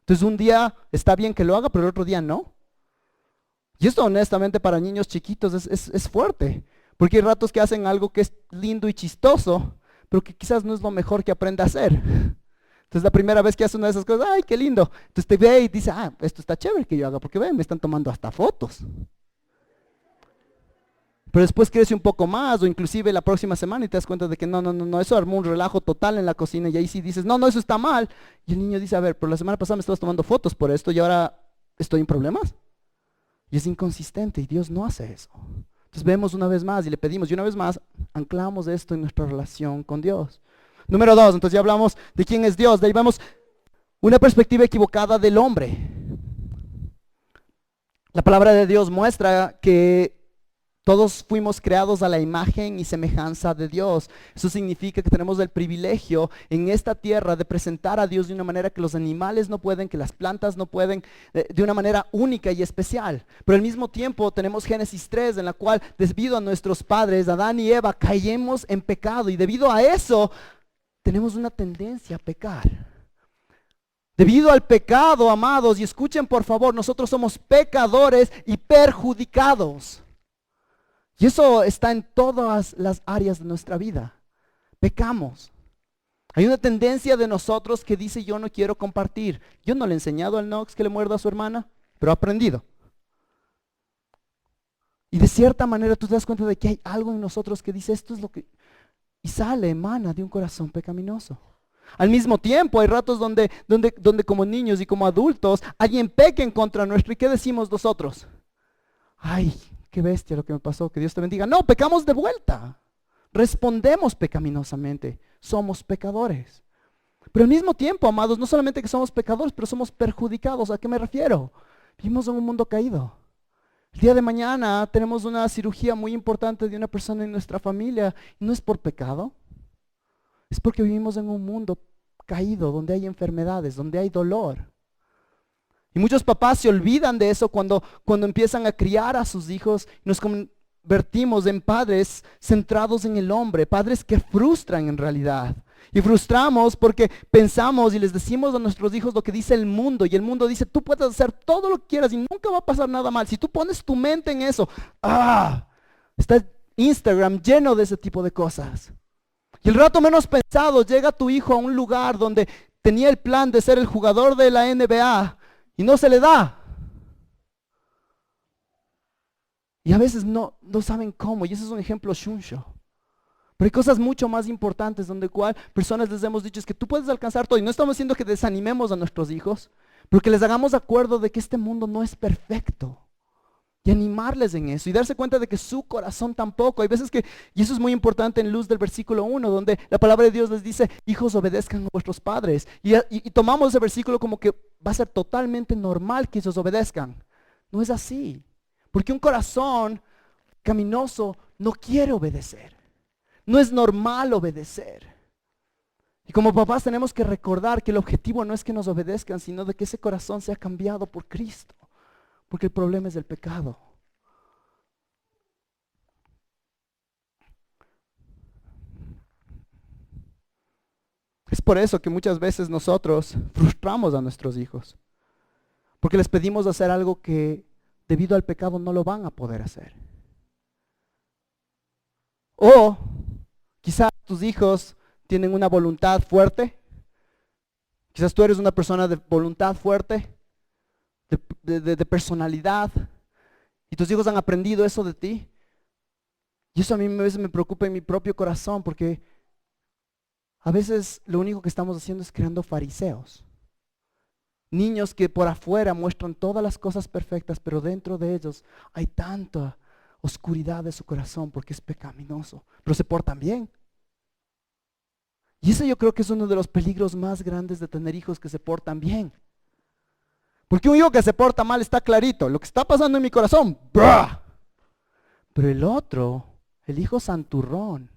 Entonces un día está bien que lo haga, pero el otro día no. Y esto honestamente para niños chiquitos es fuerte, porque hay ratos que hacen algo que es lindo y chistoso, pero que quizás no es lo mejor que aprenda a hacer. Entonces la primera vez que hace una de esas cosas, ¡ay, qué lindo! Entonces te ve y dice, esto está chévere que yo haga, porque ven, me están tomando hasta fotos. Pero después crece un poco más, o inclusive la próxima semana y te das cuenta de que no, eso armó un relajo total en la cocina, y ahí sí dices, no, eso está mal. Y el niño dice, a ver, pero la semana pasada me estabas tomando fotos por esto y ahora estoy en problemas. Y es inconsistente y Dios no hace eso. Entonces vemos una vez más y le pedimos y una vez más anclamos esto en nuestra relación con Dios. Número 2, entonces ya hablamos de quién es Dios. De ahí vemos una perspectiva equivocada del hombre. La palabra de Dios muestra que todos fuimos creados a la imagen y semejanza de Dios. Eso significa que tenemos el privilegio en esta tierra de presentar a Dios de una manera que los animales no pueden, que las plantas no pueden, de una manera única y especial. Pero al mismo tiempo tenemos Génesis 3, en la cual debido a nuestros padres, Adán y Eva, caemos en pecado. Y debido a eso, tenemos una tendencia a pecar. Debido al pecado, amados, y escuchen por favor, nosotros somos pecadores y perjudicados. Y eso está en todas las áreas de nuestra vida. Pecamos. Hay una tendencia de nosotros que dice yo no quiero compartir. Yo no le he enseñado al Nox que le muerda a su hermana, pero ha aprendido. Y de cierta manera tú te das cuenta de que hay algo en nosotros que dice esto es lo que y sale, emana de un corazón pecaminoso. Al mismo tiempo, hay ratos donde como niños y como adultos, alguien peca en contra nuestro. ¿Y qué decimos nosotros? Ay, qué bestia lo que me pasó, que Dios te bendiga. No, pecamos de vuelta. Respondemos pecaminosamente. Somos pecadores. Pero al mismo tiempo, amados, no solamente que somos pecadores, pero somos perjudicados. ¿A qué me refiero? Vivimos en un mundo caído. El día de mañana tenemos una cirugía muy importante de una persona en nuestra familia. Y no es por pecado. Es porque vivimos en un mundo caído, donde hay enfermedades, donde hay dolor. Y muchos papás se olvidan de eso cuando empiezan a criar a sus hijos. Nos convertimos en padres centrados en el hombre, padres que frustran en realidad. Y frustramos porque pensamos y les decimos a nuestros hijos lo que dice el mundo. Y el mundo dice, tú puedes hacer todo lo que quieras y nunca va a pasar nada mal. Si tú pones tu mente en eso, está Instagram lleno de ese tipo de cosas. Y el rato menos pensado llega tu hijo a un lugar donde tenía el plan de ser el jugador de la NBA y no se le da. Y a veces no saben cómo, y ese es un ejemplo shuncho. Pero hay cosas mucho más importantes donde cual personas les hemos dicho es que tú puedes alcanzar todo. Y no estamos diciendo que desanimemos a nuestros hijos, pero que les hagamos acuerdo de que este mundo no es perfecto. Y animarles en eso y darse cuenta de que su corazón tampoco. Hay veces que, y eso es muy importante en luz del versículo 1, donde la palabra de Dios les dice, hijos, obedezcan a vuestros padres. Y tomamos ese versículo como que va a ser totalmente normal que ellos obedezcan. No es así. Porque un corazón caminoso no quiere obedecer. No es normal obedecer. Y como papás tenemos que recordar que el objetivo no es que nos obedezcan, sino de que ese corazón sea cambiado por Cristo. Porque el problema es el pecado. Es por eso que muchas veces nosotros frustramos a nuestros hijos. Porque les pedimos hacer algo que debido al pecado no lo van a poder hacer. O quizás tus hijos tienen una voluntad fuerte. Quizás tú eres una persona de voluntad fuerte. De personalidad, y tus hijos han aprendido eso de ti, y eso a mí a veces me preocupa en mi propio corazón, porque a veces lo único que estamos haciendo es creando fariseos, niños que por afuera muestran todas las cosas perfectas, pero dentro de ellos hay tanta oscuridad de su corazón porque es pecaminoso, pero se portan bien. Y eso yo creo que es uno de los peligros más grandes de tener hijos que se portan bien. Porque un hijo que se porta mal está clarito, lo que está pasando en mi corazón, ¡brah! Pero el otro, el hijo santurrón,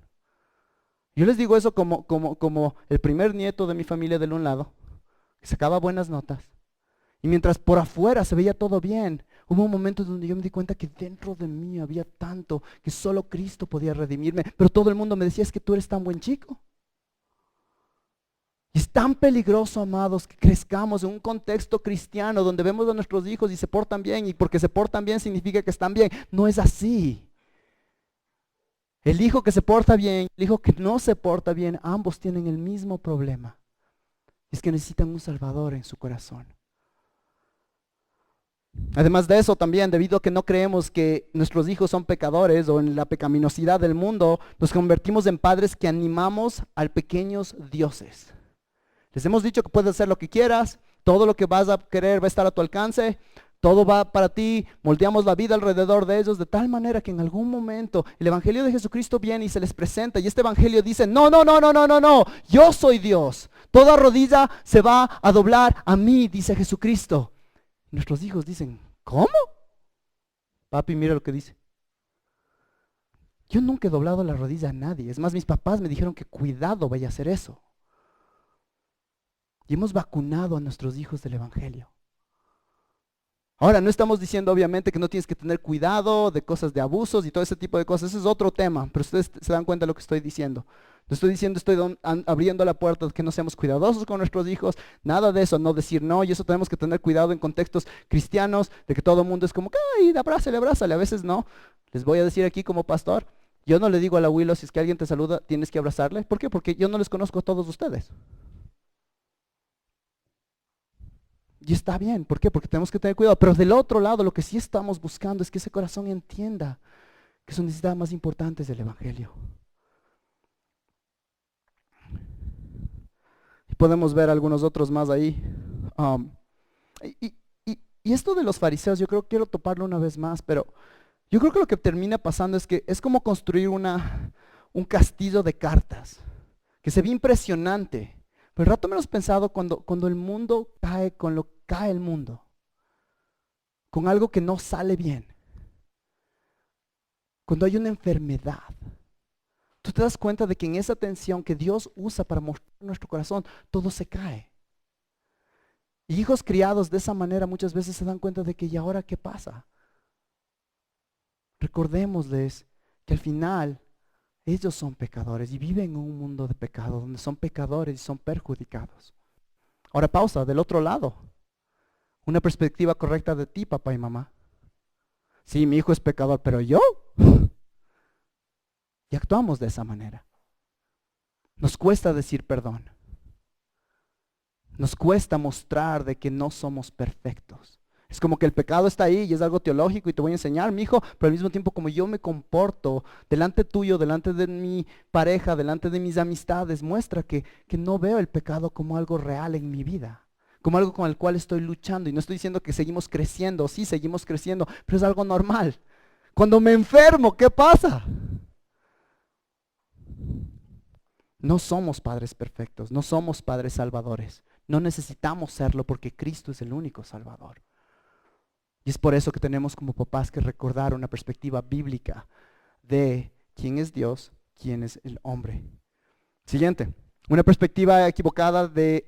yo les digo eso como el primer nieto de mi familia del un lado, que sacaba buenas notas, y mientras por afuera se veía todo bien, hubo un momento donde yo me di cuenta que dentro de mí había tanto que solo Cristo podía redimirme, pero todo el mundo me decía, es que tú eres tan buen chico. Es tan peligroso, amados, que crezcamos en un contexto cristiano donde vemos a nuestros hijos y se portan bien, y porque se portan bien significa que están bien. No es así. El hijo que se porta bien, el hijo que no se porta bien, ambos tienen el mismo problema. Es que necesitan un Salvador en su corazón. Además de eso también, debido a que no creemos que nuestros hijos son pecadores o en la pecaminosidad del mundo, nos convertimos en padres que animamos a pequeños dioses. Les hemos dicho que puedes hacer lo que quieras, todo lo que vas a querer va a estar a tu alcance, todo va para ti, moldeamos la vida alrededor de ellos de tal manera que en algún momento el evangelio de Jesucristo viene y se les presenta y este evangelio dice, no, yo soy Dios, toda rodilla se va a doblar a mí, dice Jesucristo. Y nuestros hijos dicen, ¿cómo? Papi, mira lo que dice. Yo nunca he doblado la rodilla a nadie, es más, mis papás me dijeron que cuidado vaya a hacer eso. Y hemos vacunado a nuestros hijos del evangelio. Ahora, no estamos diciendo obviamente que no tienes que tener cuidado de cosas de abusos y todo ese tipo de cosas. Ese es otro tema, pero ustedes se dan cuenta de lo que estoy diciendo. No estoy diciendo, estoy abriendo la puerta de que no seamos cuidadosos con nuestros hijos. Nada de eso, no decir no. Y eso tenemos que tener cuidado en contextos cristianos, de que todo el mundo es como, ¡ay, abrázale! A veces no. Les voy a decir aquí como pastor, yo no le digo a la abuelo, si es que alguien te saluda, tienes que abrazarle. ¿Por qué? Porque yo no les conozco a todos ustedes. Y está bien, ¿por qué? Porque tenemos que tener cuidado. Pero del otro lado, lo que sí estamos buscando es que ese corazón entienda que su necesidad más importante es el evangelio. Podemos ver algunos otros más ahí. Um, y esto de los fariseos, yo creo que quiero toparlo una vez más, pero yo creo que lo que termina pasando es que es como construir un castillo de cartas, que se ve impresionante. Pero el rato menos pensado cuando el mundo cae con lo que cae el mundo, con algo que no sale bien, cuando hay una enfermedad, tú te das cuenta de que en esa tensión que Dios usa para mostrar nuestro corazón, todo se cae. Y hijos criados de esa manera muchas veces se dan cuenta de que ¿y ahora qué pasa? Recordémosles que al final ellos son pecadores y viven en un mundo de pecado donde son pecadores y son perjudicados. Ahora pausa, del otro lado, una perspectiva correcta de ti, papá y mamá. Sí, mi hijo es pecador, pero yo. Y actuamos de esa manera. Nos cuesta decir perdón. Nos cuesta mostrar de que no somos perfectos. Es como que el pecado está ahí y es algo teológico y te voy a enseñar, mi hijo, pero al mismo tiempo como yo me comporto delante tuyo, delante de mi pareja, delante de mis amistades, muestra que no veo el pecado como algo real en mi vida, como algo con el cual estoy luchando. Y no estoy diciendo que seguimos creciendo, sí, seguimos creciendo, pero es algo normal. Cuando me enfermo, ¿qué pasa? No somos padres perfectos, no somos padres salvadores. No necesitamos serlo porque Cristo es el único Salvador. Y es por eso que tenemos como papás que recordar una perspectiva bíblica de quién es Dios, quién es el hombre. Siguiente, una perspectiva equivocada de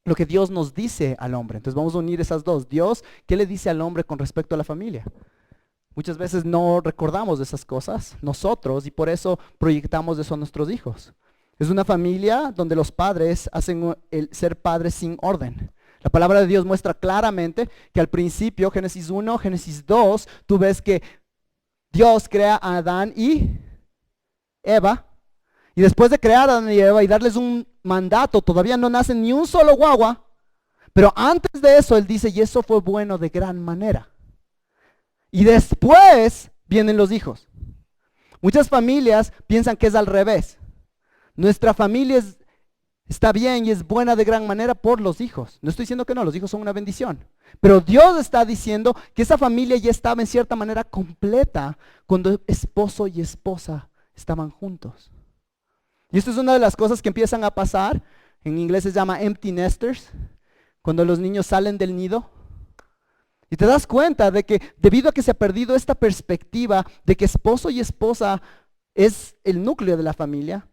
lo que Dios nos dice al hombre. Entonces vamos a unir esas dos. Dios, ¿qué le dice al hombre con respecto a la familia? Muchas veces no recordamos de esas cosas nosotros y por eso proyectamos eso a nuestros hijos. Es una familia donde los padres hacen el ser padres sin orden. La palabra de Dios muestra claramente que al principio, Génesis 1, Génesis 2, tú ves que Dios crea a Adán y Eva. Y después de crear a Adán y Eva y darles un mandato, todavía no nace ni un solo guagua. Pero antes de eso, Él dice, y eso fue bueno de gran manera. Y después vienen los hijos. Muchas familias piensan que es al revés. Nuestra familia está bien y es buena de gran manera por los hijos. No estoy diciendo que no, los hijos son una bendición. Pero Dios está diciendo que esa familia ya estaba en cierta manera completa cuando esposo y esposa estaban juntos. Y esto es una de las cosas que empiezan a pasar. En inglés se llama empty nesters. Cuando los niños salen del nido. Y te das cuenta de que debido a que se ha perdido esta perspectiva de que esposo y esposa es el núcleo de la familia,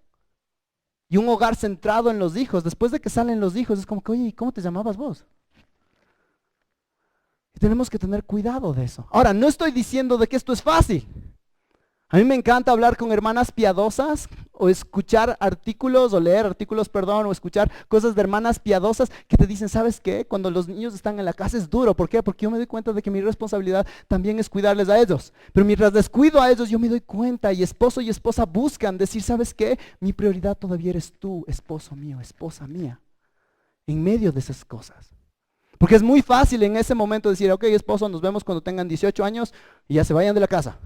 y un hogar centrado en los hijos, después de que salen los hijos, es como que, oye, ¿cómo te llamabas vos? Y tenemos que tener cuidado de eso. Ahora, no estoy diciendo de que esto es fácil. A mí me encanta hablar con hermanas piadosas, o escuchar artículos, o leer artículos, perdón, o escuchar cosas de hermanas piadosas que te dicen, ¿sabes qué? Cuando los niños están en la casa es duro. ¿Por qué? Porque yo me doy cuenta de que mi responsabilidad también es cuidarles a ellos. Pero mientras descuido a ellos, yo me doy cuenta y esposo y esposa buscan decir, ¿sabes qué? Mi prioridad todavía eres tú, esposo mío, esposa mía. En medio de esas cosas. Porque es muy fácil en ese momento decir, ok, esposo, nos vemos cuando tengan 18 años y ya se vayan de la casa.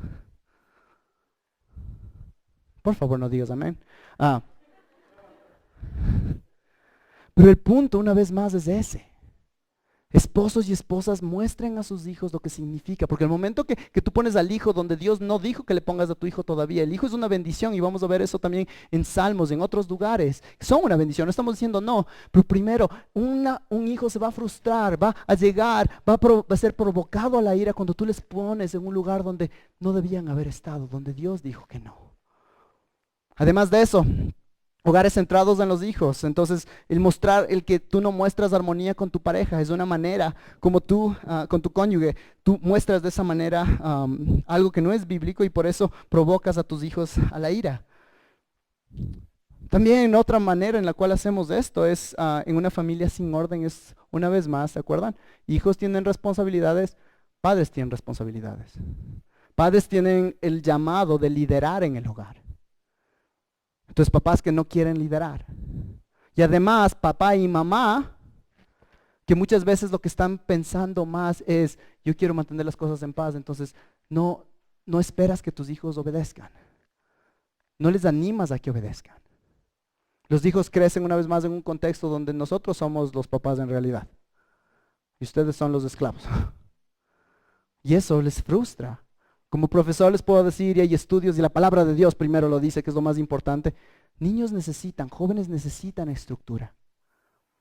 Por favor, no digas amén. Pero el punto, una vez más, es ese. Esposos y esposas muestren a sus hijos lo que significa. Porque el momento que tú pones al hijo donde Dios no dijo que le pongas a tu hijo todavía, el hijo es una bendición y vamos a ver eso también en Salmos, en otros lugares. Son una bendición, no estamos diciendo no. Pero primero, un hijo se va a frustrar, va a llegar, va a ser provocado a la ira cuando tú les pones en un lugar donde no debían haber estado, donde Dios dijo que no. Además de eso, hogares centrados en los hijos. Entonces, el que tú no muestras armonía con tu pareja es una manera como tú, con tu cónyuge, tú muestras de esa manera algo que no es bíblico y por eso provocas a tus hijos a la ira. También otra manera en la cual hacemos esto es en una familia sin orden, es una vez más, ¿se acuerdan? Hijos tienen responsabilidades, padres tienen responsabilidades. Padres tienen el llamado de liderar en el hogar. Entonces papás que no quieren liderar. Y además papá y mamá, que muchas veces lo que están pensando más es, yo quiero mantener las cosas en paz, entonces no esperas que tus hijos obedezcan. No les animas a que obedezcan. Los hijos crecen una vez más en un contexto donde nosotros somos los papás en realidad. Y ustedes son los esclavos. Y eso les frustra. Como profesor les puedo decir, y hay estudios, y la palabra de Dios primero lo dice, que es lo más importante. Niños necesitan, jóvenes necesitan estructura.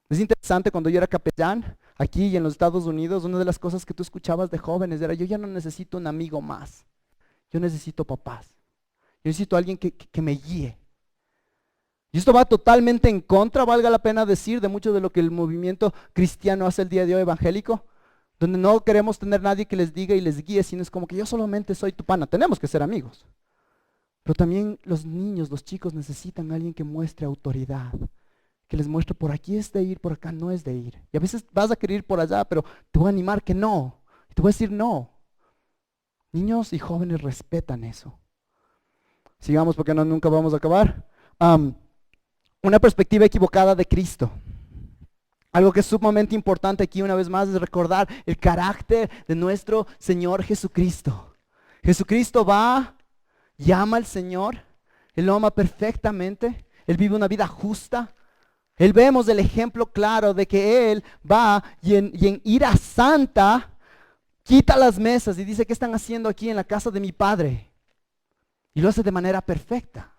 Es interesante, cuando yo era capellán, aquí y en los Estados Unidos, una de las cosas que tú escuchabas de jóvenes era: yo ya no necesito un amigo más. Yo necesito papás. Yo necesito alguien que me guíe. Y esto va totalmente en contra, valga la pena decir, de mucho de lo que el movimiento cristiano hace el día de hoy evangélico, donde no queremos tener nadie que les diga y les guíe, sino es como que yo solamente soy tu pana. Tenemos que ser amigos. Pero también los niños, los chicos necesitan a alguien que muestre autoridad, que les muestre por aquí es de ir, por acá no es de ir. Y a veces vas a querer ir por allá, pero te voy a animar que no. Y te voy a decir no. Niños y jóvenes respetan eso. Sigamos porque nunca vamos a acabar. Una perspectiva equivocada de Cristo. Algo que es sumamente importante aquí una vez más es recordar el carácter de nuestro Señor Jesucristo. Jesucristo va, llama al Señor, Él lo ama perfectamente, Él vive una vida justa. Él vemos el ejemplo claro de que Él va y en ira santa quita las mesas y dice: ¿qué están haciendo aquí en la casa de mi Padre? Y lo hace de manera perfecta.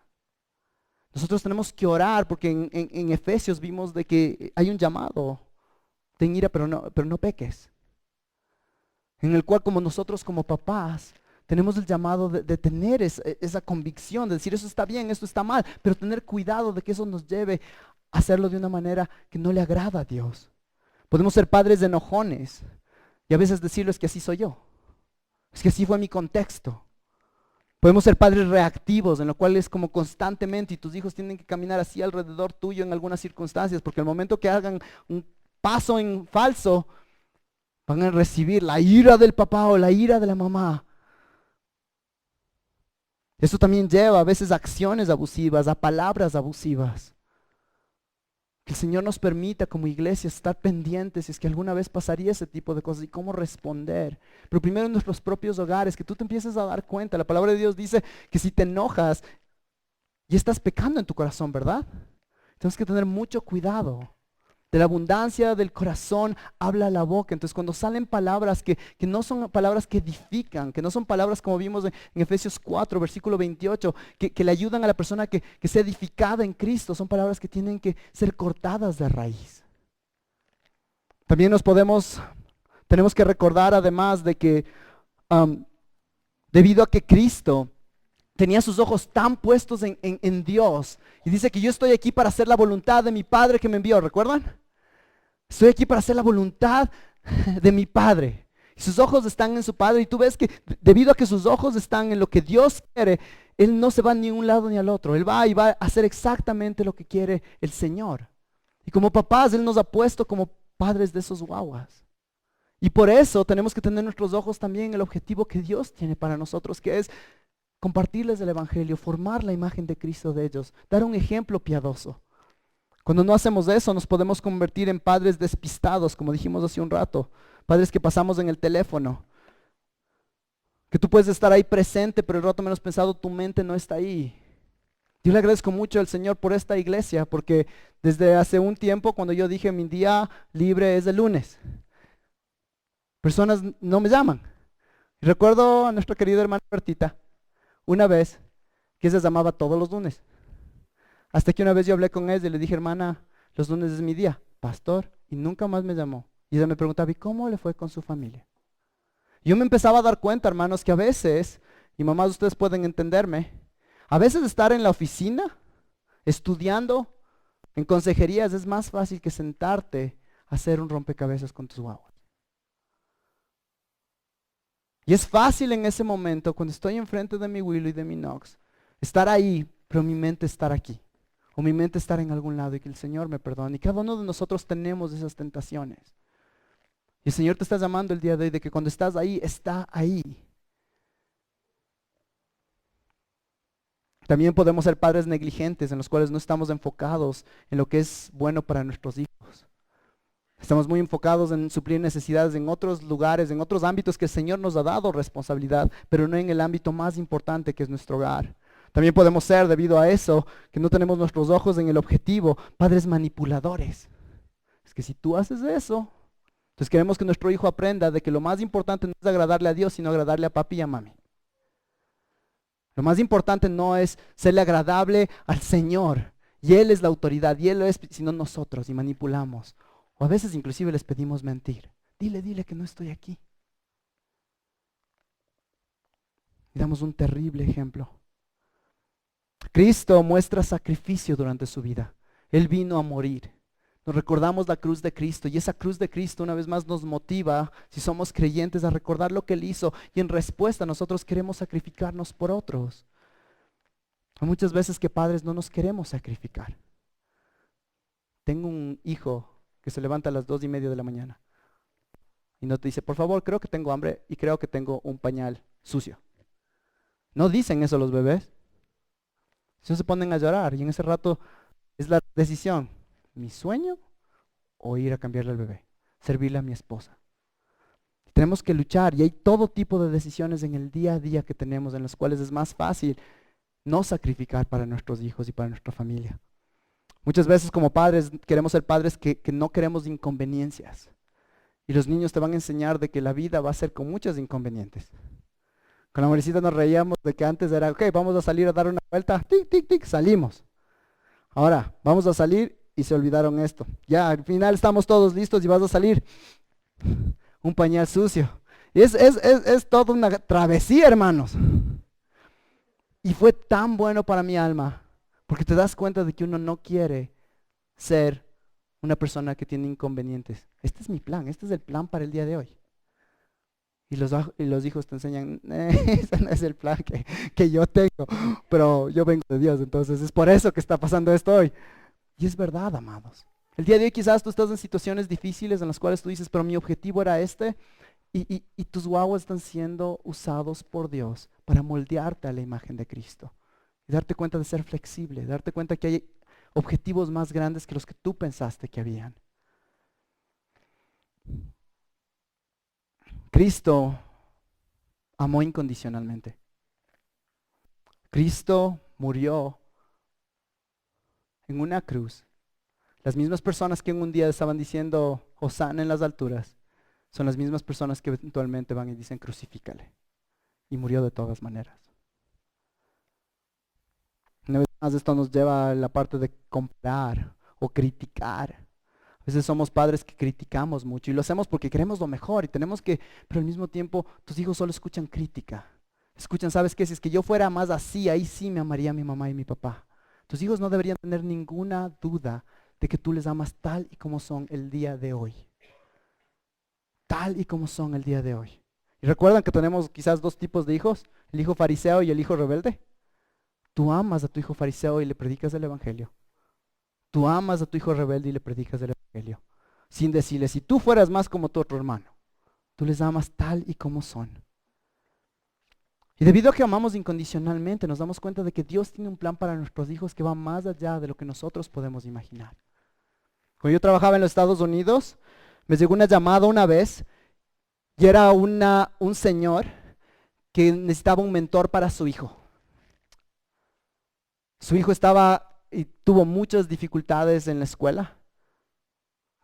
Nosotros tenemos que orar porque en Efesios vimos de que hay un llamado: ten ira pero no peques. En el cual, como nosotros como papás tenemos el llamado de tener esa convicción, de decir: eso está bien, esto está mal, pero tener cuidado de que eso nos lleve a hacerlo de una manera que no le agrada a Dios. Podemos ser padres de enojones y a veces decirlo: es que así soy yo, es que así fue mi contexto. Podemos ser padres reactivos, en lo cual es como constantemente, y tus hijos tienen que caminar así alrededor tuyo en algunas circunstancias, porque al momento que hagan un paso en falso, van a recibir la ira del papá o la ira de la mamá. Eso también lleva a veces a acciones abusivas, a palabras abusivas. Que el Señor nos permita como iglesia estar pendientes si es que alguna vez pasaría ese tipo de cosas y cómo responder. Pero primero en nuestros propios hogares, que tú te empieces a dar cuenta. La palabra de Dios dice que si te enojas, ya estás pecando en tu corazón, ¿verdad? Tenemos que tener mucho cuidado. De la abundancia del corazón habla la boca. Entonces cuando salen palabras que no son palabras que edifican, que no son palabras como vimos en Efesios 4, versículo 28, que le ayudan a la persona que sea edificada en Cristo, son palabras que tienen que ser cortadas de raíz. También tenemos que recordar además de que debido a que Cristo tenía sus ojos tan puestos en Dios, y dice que yo estoy aquí para hacer la voluntad de mi Padre que me envió, ¿recuerdan? Estoy aquí para hacer la voluntad de mi Padre. Y sus ojos están en su Padre, y tú ves que debido a que sus ojos están en lo que Dios quiere, Él no se va ni a un lado ni al otro. Él va y va a hacer exactamente lo que quiere el Señor. Y como papás, Él nos ha puesto como padres de esos guaguas. Y por eso tenemos que tener nuestros ojos también en el objetivo que Dios tiene para nosotros, que es compartirles el Evangelio, formar la imagen de Cristo de ellos, dar un ejemplo piadoso. Cuando no hacemos eso, nos podemos convertir en padres despistados, como dijimos hace un rato, padres que pasamos en el teléfono, que tú puedes estar ahí presente, pero el rato menos pensado tu mente no está ahí. Yo le agradezco mucho al Señor por esta iglesia, porque desde hace un tiempo, cuando yo dije mi día libre es el lunes, personas no me llaman. Y recuerdo a nuestra querida hermana Bertita, una vez que se llamaba todos los lunes. Hasta que una vez yo hablé con ella y le dije: hermana, los lunes es mi día, pastor, y nunca más me llamó. Y ella me preguntaba: ¿y cómo le fue con su familia? Yo me empezaba a dar cuenta, hermanos, que a veces, y mamás, ustedes pueden entenderme, a veces estar en la oficina, estudiando, en consejerías, es más fácil que sentarte a hacer un rompecabezas con tus guaguas. Y es fácil en ese momento, cuando estoy enfrente de mi Willow y de mi Knox, estar ahí, pero mi mente estar aquí. O mi mente estar en algún lado, y que el Señor me perdone. Y cada uno de nosotros tenemos esas tentaciones. Y el Señor te está llamando el día de hoy de que cuando estás ahí, está ahí. También podemos ser padres negligentes, en los cuales no estamos enfocados en lo que es bueno para nuestros hijos. Estamos muy enfocados en suplir necesidades en otros lugares, en otros ámbitos que el Señor nos ha dado responsabilidad, pero no en el ámbito más importante que es nuestro hogar. También podemos ser, debido a eso, que no tenemos nuestros ojos en el objetivo, padres manipuladores. Es que si tú haces eso, entonces queremos que nuestro hijo aprenda de que lo más importante no es agradarle a Dios, sino agradarle a papi y a mami. Lo más importante no es serle agradable al Señor, y Él es la autoridad, y Él lo es, sino nosotros, y manipulamos. O a veces inclusive les pedimos mentir. Dile que no estoy aquí. Y damos un terrible ejemplo. Cristo muestra sacrificio durante su vida. Él vino a morir. Nos recordamos la cruz de Cristo, y esa cruz de Cristo una vez más nos motiva, si somos creyentes, a recordar lo que Él hizo, y en respuesta nosotros queremos sacrificarnos por otros. Hay muchas veces que padres no nos queremos sacrificar. Tengo un hijo que se levanta a las 2:30 de la mañana y no te dice, por favor, creo que tengo hambre y creo que tengo un pañal sucio. No dicen eso los bebés. Se ponen a llorar, y en ese rato es la decisión: mi sueño o ir a cambiarle al bebé, servirle a mi esposa. Tenemos que luchar, y hay todo tipo de decisiones en el día a día que tenemos, en las cuales es más fácil no sacrificar para nuestros hijos y para nuestra familia. Muchas veces como padres queremos ser padres que no queremos inconveniencias, y los niños te van a enseñar de que la vida va a ser con muchos inconvenientes. Con la Mauricita nos reíamos de que antes era, ok, vamos a salir a dar una vuelta, tic, tic, tic, salimos. Ahora, vamos a salir y se olvidaron esto. Ya, al final estamos todos listos y vas a salir. Un pañal sucio. Es toda una travesía, hermanos. Y fue tan bueno para mi alma, porque te das cuenta de que uno no quiere ser una persona que tiene inconvenientes. Este es mi plan, este es el plan para el día de hoy. Y los hijos te enseñan, ese no es el plan que yo tengo, pero yo vengo de Dios, entonces es por eso que está pasando esto hoy. Y es verdad, amados. El día de hoy quizás tú estás en situaciones difíciles en las cuales tú dices, pero mi objetivo era este, y tus guaguas están siendo usados por Dios para moldearte a la imagen de Cristo. Y darte cuenta de ser flexible, darte cuenta que hay objetivos más grandes que los que tú pensaste que habían. Cristo amó incondicionalmente. Cristo murió en una cruz. Las mismas personas que en un día estaban diciendo Hosana en las alturas, son las mismas personas que eventualmente van y dicen crucifícale. Y murió de todas maneras. Una vez más, esto nos lleva a la parte de comparar o criticar. A veces somos padres que criticamos mucho, y lo hacemos porque queremos lo mejor y tenemos que, pero al mismo tiempo tus hijos solo escuchan crítica. Escuchan, ¿sabes qué? Si es que yo fuera más así, ahí sí me amaría mi mamá y mi papá. Tus hijos no deberían tener ninguna duda de que tú les amas tal y como son el día de hoy. Tal y como son el día de hoy. Y recuerdan que tenemos quizás dos tipos de hijos, el hijo fariseo y el hijo rebelde. Tú amas a tu hijo fariseo y le predicas el evangelio. Tú amas a tu hijo rebelde y le predicas el evangelio. Sin decirle, si tú fueras más como tu otro hermano, tú les amas tal y como son. Y debido a que amamos incondicionalmente, nos damos cuenta de que Dios tiene un plan para nuestros hijos que va más allá de lo que nosotros podemos imaginar. Cuando yo trabajaba en los Estados Unidos, me llegó una llamada una vez, y era un señor que necesitaba un mentor para su hijo. Su hijo estaba y tuvo muchas dificultades en la escuela,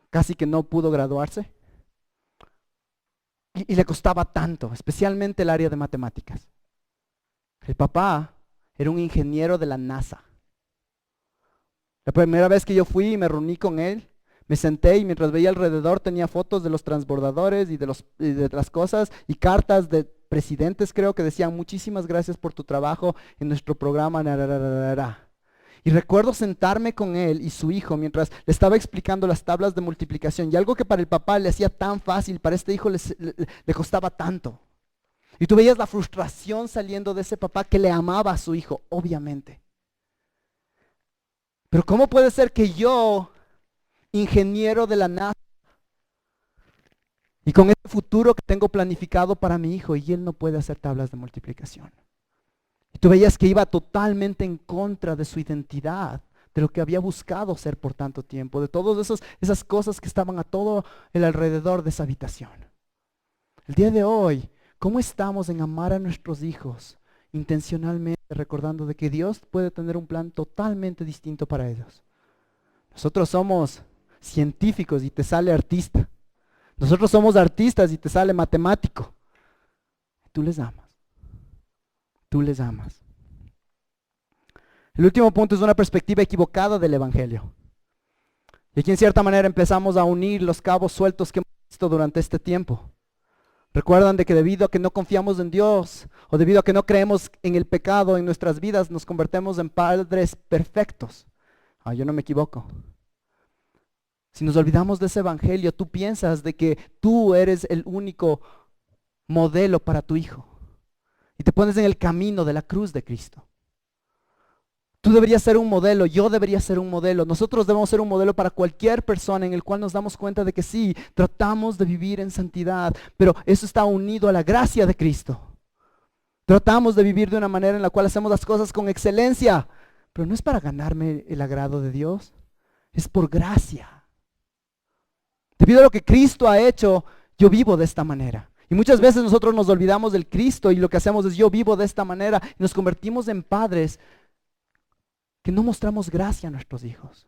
casi que no pudo graduarse, y le costaba tanto, especialmente el área de matemáticas. El papá era un ingeniero de la NASA. La primera vez que yo fui y me reuní con él, me senté, y mientras veía alrededor tenía fotos de los transbordadores y de las cosas, y cartas de presidentes, creo, que decían muchísimas gracias por tu trabajo en nuestro programa. Y recuerdo sentarme con él y su hijo mientras le estaba explicando las tablas de multiplicación, y algo que para el papá le hacía tan fácil, para este hijo le costaba tanto. Y tú veías la frustración saliendo de ese papá que le amaba a su hijo, obviamente. Pero ¿cómo puede ser que yo, ingeniero de la NASA, y con este futuro que tengo planificado para mi hijo, y él no puede hacer tablas de multiplicación? Y tú veías que iba totalmente en contra de su identidad, de lo que había buscado ser por tanto tiempo, de todas esas cosas que estaban a todo el alrededor de esa habitación. El día de hoy, ¿cómo estamos en amar a nuestros hijos intencionalmente recordando de que Dios puede tener un plan totalmente distinto para ellos. Nosotros somos científicos y te sale artista. Nosotros somos artistas y te sale matemático. Tú les amas. Tú les amas. El último punto es una perspectiva equivocada del Evangelio. Y aquí en cierta manera empezamos a unir los cabos sueltos que hemos visto durante este tiempo. Recuerdan de que debido a que no confiamos en Dios o debido a que no creemos en el pecado en nuestras vidas, nos convertimos en padres perfectos. Yo no me equivoco. Si nos olvidamos de ese evangelio, tú piensas de que tú eres el único modelo para tu hijo. Y te pones en el camino de la cruz de Cristo. Tú deberías ser un modelo, yo debería ser un modelo. Nosotros debemos ser un modelo para cualquier persona en el cual nos damos cuenta de que sí, tratamos de vivir en santidad, pero eso está unido a la gracia de Cristo. Tratamos de vivir de una manera en la cual hacemos las cosas con excelencia, pero no es para ganarme el agrado de Dios, es por gracia. Debido a lo que Cristo ha hecho, yo vivo de esta manera. Y muchas veces nosotros nos olvidamos del Cristo y lo que hacemos es yo vivo de esta manera y nos convertimos en padres que no mostramos gracia a nuestros hijos,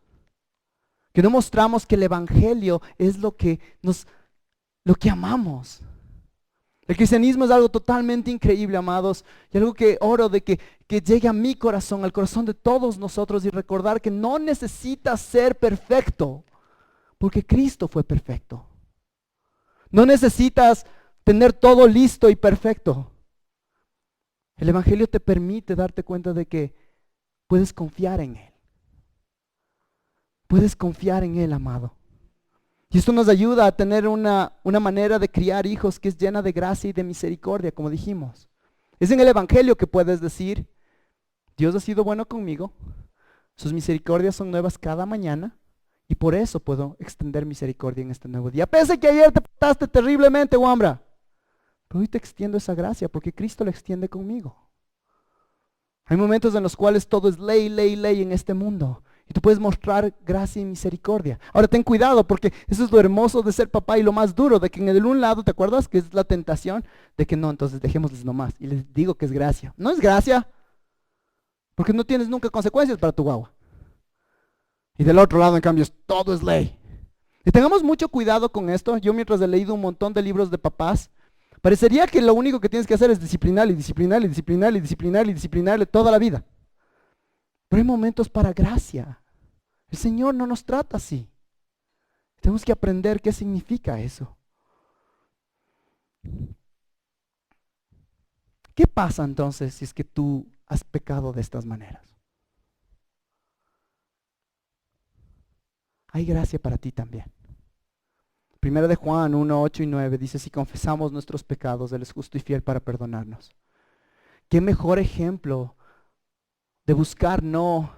que no mostramos que el evangelio es lo que amamos. El cristianismo es algo totalmente increíble, amados, y algo que oro de que llegue a mi corazón, al corazón de todos nosotros, y recordar que no necesitas ser perfecto, porque Cristo fue perfecto. No necesitas tener todo listo y perfecto. El evangelio te permite darte cuenta de que puedes confiar en Él. Puedes confiar en Él, amado. Y esto nos ayuda a tener una manera de criar hijos que es llena de gracia y de misericordia, como dijimos. Es en el evangelio que puedes decir, Dios ha sido bueno conmigo, sus misericordias son nuevas cada mañana, y por eso puedo extender misericordia en este nuevo día. Pese que ayer te portaste terriblemente, Wambra, pero hoy te extiendo esa gracia porque Cristo la extiende conmigo. Hay momentos en los cuales todo es ley, ley, ley en este mundo. Y tú puedes mostrar gracia y misericordia. Ahora ten cuidado porque eso es lo hermoso de ser papá y lo más duro, de que en el un lado, ¿te acuerdas? Que es la tentación de que no, entonces dejémosles nomás. Y les digo que es gracia. No es gracia, porque no tienes nunca consecuencias para tu guagua. Y del otro lado, en cambio, todo es ley. Y tengamos mucho cuidado con esto. Yo mientras he leído un montón de libros de papás, parecería que lo único que tienes que hacer es disciplinarle, disciplinarle, disciplinarle, disciplinarle, disciplinarle toda la vida. Pero hay momentos para gracia. El Señor no nos trata así. Tenemos que aprender qué significa eso. ¿Qué pasa entonces si es que tú has pecado de estas maneras? Hay gracia para ti también. Primera de Juan 1, 8 y 9 dice, si confesamos nuestros pecados, Él es justo y fiel para perdonarnos. ¿Qué mejor ejemplo de buscar no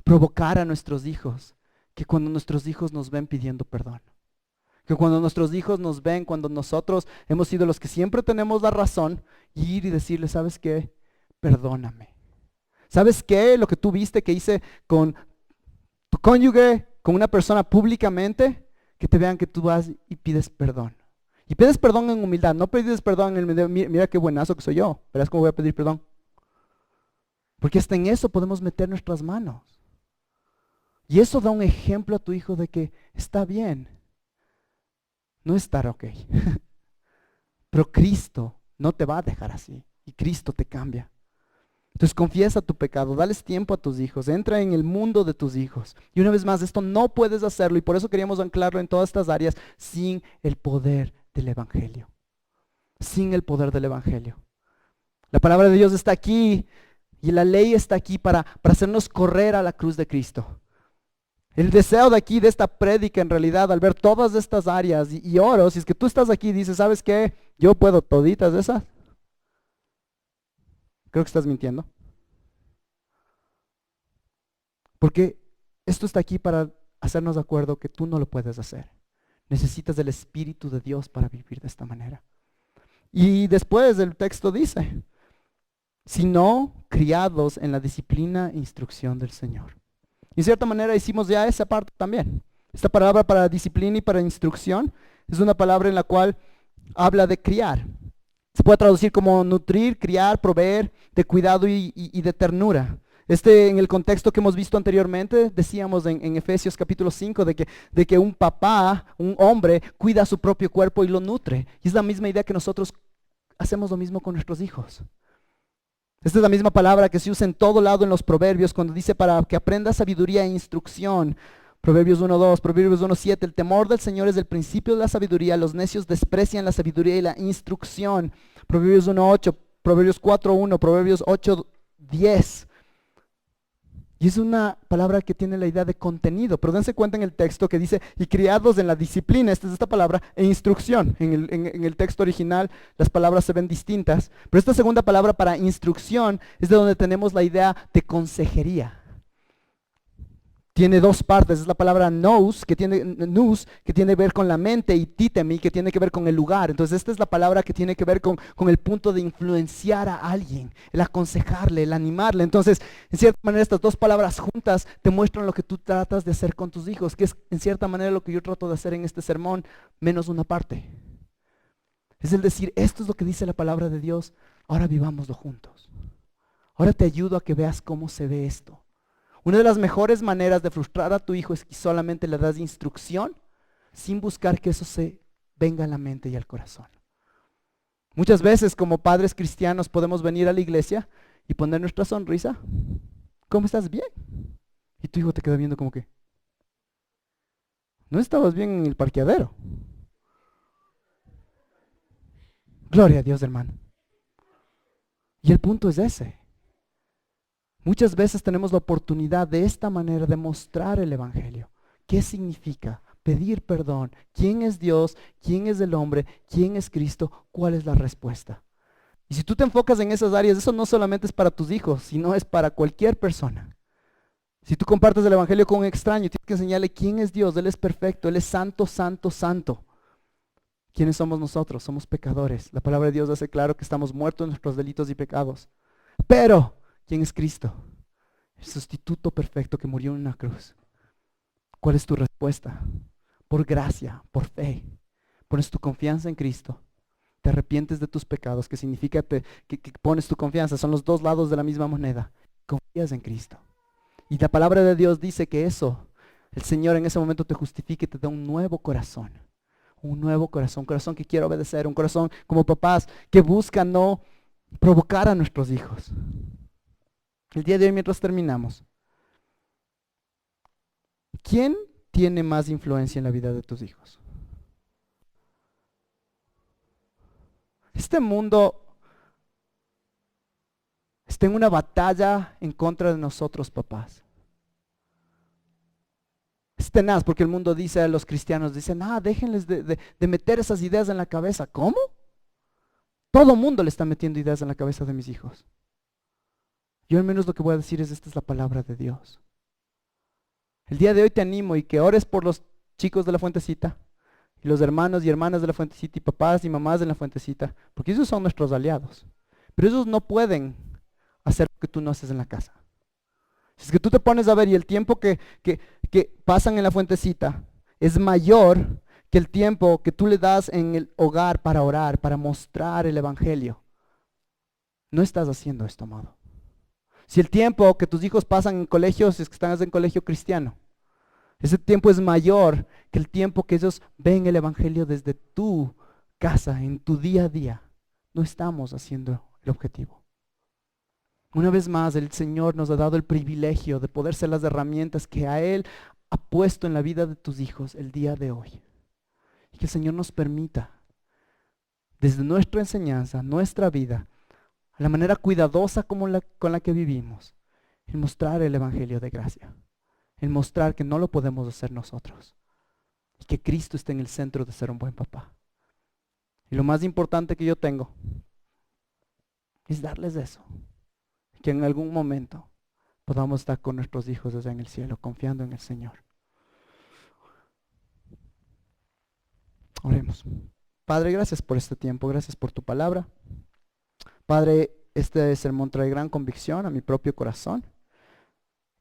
provocar a nuestros hijos que cuando nuestros hijos nos ven pidiendo perdón? Que cuando nuestros hijos nos ven, cuando nosotros hemos sido los que siempre tenemos la razón, y ir y decirle, ¿sabes qué? Perdóname. ¿Sabes qué? Lo que tú viste que hice con tu cónyuge, con una persona públicamente, que te vean que tú vas y pides perdón. Y pides perdón en humildad, no pides perdón en el mira qué buenazo que soy yo, verás cómo voy a pedir perdón. Porque hasta en eso podemos meter nuestras manos. Y eso da un ejemplo a tu hijo de que está bien no estar ok. Pero Cristo no te va a dejar así. Y Cristo te cambia. Entonces confiesa tu pecado, dales tiempo a tus hijos, entra en el mundo de tus hijos. Y una vez más, esto no puedes hacerlo y por eso queríamos anclarlo en todas estas áreas sin el poder del Evangelio. Sin el poder del Evangelio. La palabra de Dios está aquí y la ley está aquí para hacernos correr a la cruz de Cristo. El deseo de aquí, de esta prédica en realidad, al ver todas estas áreas y oro, si es que tú estás aquí y dices, ¿sabes qué? Yo puedo toditas de esas. Creo que estás mintiendo. Porque esto está aquí para hacernos de acuerdo que tú no lo puedes hacer. Necesitas del Espíritu de Dios para vivir de esta manera. Y después el texto dice, sino criados en la disciplina e instrucción del Señor. Y en cierta manera hicimos ya esa parte también. Esta palabra para disciplina y para instrucción es una palabra en la cual habla de criar. Se puede traducir como nutrir, criar, proveer, de cuidado y de ternura. En el contexto que hemos visto anteriormente, decíamos en Efesios capítulo 5 de que un papá, un hombre, cuida a su propio cuerpo y lo nutre. Y es la misma idea que nosotros hacemos lo mismo con nuestros hijos. Esta es la misma palabra que se usa en todo lado en los proverbios cuando dice para que aprenda sabiduría e instrucción. Proverbios 1:2, Proverbios 1:7, el temor del Señor es el principio de la sabiduría, los necios desprecian la sabiduría y la instrucción. Proverbios 1:8, Proverbios 4:1, Proverbios 8:10. Y es una palabra que tiene la idea de contenido, pero dense cuenta en el texto que dice, y criados en la disciplina, esta es esta palabra, e instrucción. En el texto original las palabras se ven distintas, pero esta segunda palabra para instrucción es de donde tenemos la idea de consejería. Tiene dos partes, es la palabra nous, que tiene que ver con la mente, y titemi, que tiene que ver con el lugar. Entonces esta es la palabra que tiene que ver con el punto de influenciar a alguien, el aconsejarle, el animarle. Entonces, en cierta manera, estas dos palabras juntas te muestran lo que tú tratas de hacer con tus hijos, que es en cierta manera lo que yo trato de hacer en este sermón, menos una parte. Es el decir, esto es lo que dice la palabra de Dios, ahora vivámoslo juntos. Ahora te ayudo a que veas cómo se ve esto. Una de las mejores maneras de frustrar a tu hijo es que solamente le das instrucción sin buscar que eso se venga a la mente y al corazón. Muchas veces como padres cristianos podemos venir a la iglesia y poner nuestra sonrisa. ¿Cómo estás? Bien. Y tu hijo te queda viendo como que, no estabas bien en el parqueadero. Gloria a Dios, hermano. Y el punto es ese. Muchas veces tenemos la oportunidad de esta manera de mostrar el evangelio. ¿Qué significa? Pedir perdón. ¿Quién es Dios? ¿Quién es el hombre? ¿Quién es Cristo? ¿Cuál es la respuesta? Y si tú te enfocas en esas áreas, eso no solamente es para tus hijos, sino es para cualquier persona. Si tú compartes el evangelio con un extraño, tienes que enseñarle quién es Dios. Él es perfecto, Él es santo, santo, santo. ¿Quiénes somos nosotros? Somos pecadores. La palabra de Dios hace claro que estamos muertos en nuestros delitos y pecados. Pero ¿quién es Cristo? El sustituto perfecto que murió en una cruz. ¿Cuál es tu respuesta? Por gracia, por fe. Pones tu confianza en Cristo. Te arrepientes de tus pecados, que significa que pones tu confianza. Son los dos lados de la misma moneda. Confías en Cristo. Y la palabra de Dios dice que eso, el Señor en ese momento te justifica y te da un nuevo corazón. Un nuevo corazón, un corazón que quiere obedecer, un corazón como papás que busca no provocar a nuestros hijos. El día de hoy, mientras terminamos, ¿quién tiene más influencia en la vida de tus hijos? Este mundo está en una batalla en contra de nosotros, papás. Es tenaz porque el mundo dice a los cristianos, dicen, déjenles de meter esas ideas en la cabeza. ¿Cómo? Todo el mundo le está metiendo ideas en la cabeza de mis hijos. Yo al menos lo que voy a decir es, esta es la palabra de Dios. El día de hoy te animo y que ores por los chicos de la Fuentecita, y los hermanos y hermanas de la Fuentecita, y papás y mamás de la Fuentecita, porque esos son nuestros aliados. Pero ellos no pueden hacer lo que tú no haces en la casa. Si es que tú te pones a ver y el tiempo que pasan en la Fuentecita es mayor que el tiempo que tú le das en el hogar para orar, para mostrar el evangelio, no estás haciendo esto, amado. Si el tiempo que tus hijos pasan en colegio, si es que están en colegio cristiano, ese tiempo es mayor que el tiempo que ellos ven el evangelio desde tu casa, en tu día a día, no estamos haciendo el objetivo. Una vez más, el Señor nos ha dado el privilegio de poder ser las herramientas que a Él ha puesto en la vida de tus hijos el día de hoy. Y que el Señor nos permita, desde nuestra enseñanza, nuestra vida, a la manera cuidadosa con la que vivimos, el mostrar el evangelio de gracia, el mostrar que no lo podemos hacer nosotros y que Cristo está en el centro de ser un buen papá. Y lo más importante que yo tengo es darles eso, que en algún momento podamos estar con nuestros hijos allá en el cielo, confiando en el Señor. Oremos. Padre, gracias por este tiempo, gracias por tu palabra. Padre, este sermón trae gran convicción a mi propio corazón.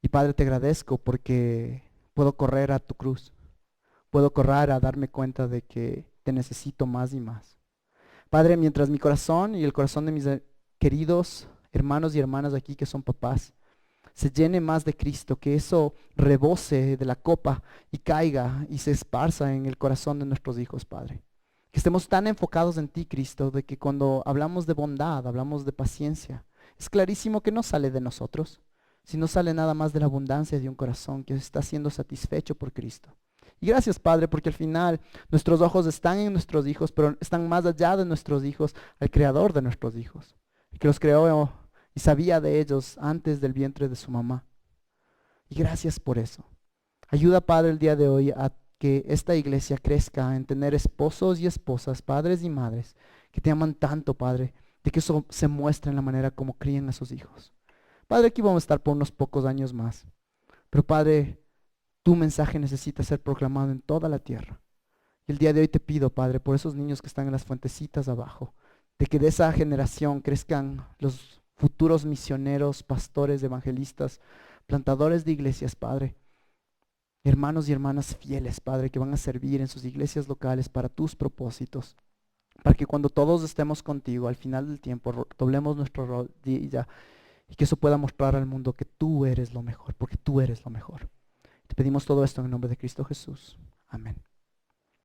Y Padre, te agradezco porque puedo correr a tu cruz. Puedo correr a darme cuenta de que te necesito más y más. Padre, mientras mi corazón y el corazón de mis queridos hermanos y hermanas aquí que son papás se llene más de Cristo, que eso rebose de la copa y caiga y se esparza en el corazón de nuestros hijos, Padre. Que estemos tan enfocados en ti, Cristo, de que cuando hablamos de bondad, hablamos de paciencia, es clarísimo que no sale de nosotros, sino sale nada más de la abundancia de un corazón que está siendo satisfecho por Cristo. Y gracias, Padre, porque al final nuestros ojos están en nuestros hijos, pero están más allá de nuestros hijos, al Creador de nuestros hijos, el que los creó y sabía de ellos antes del vientre de su mamá. Y gracias por eso. Ayuda, Padre, el día de hoy a que esta iglesia crezca en tener esposos y esposas, padres y madres, que te aman tanto, Padre, de que eso se muestre en la manera como crían a sus hijos. Padre, aquí vamos a estar por unos pocos años más. Pero, Padre, tu mensaje necesita ser proclamado en toda la tierra. Y el día de hoy te pido, Padre, por esos niños que están en las fuentecitas abajo, de que de esa generación crezcan los futuros misioneros, pastores, evangelistas, plantadores de iglesias, Padre. Hermanos y hermanas fieles, Padre, que van a servir en sus iglesias locales para tus propósitos. Para que cuando todos estemos contigo, al final del tiempo, doblemos nuestra rodilla y que eso pueda mostrar al mundo que tú eres lo mejor, porque tú eres lo mejor. Te pedimos todo esto en el nombre de Cristo Jesús. Amén.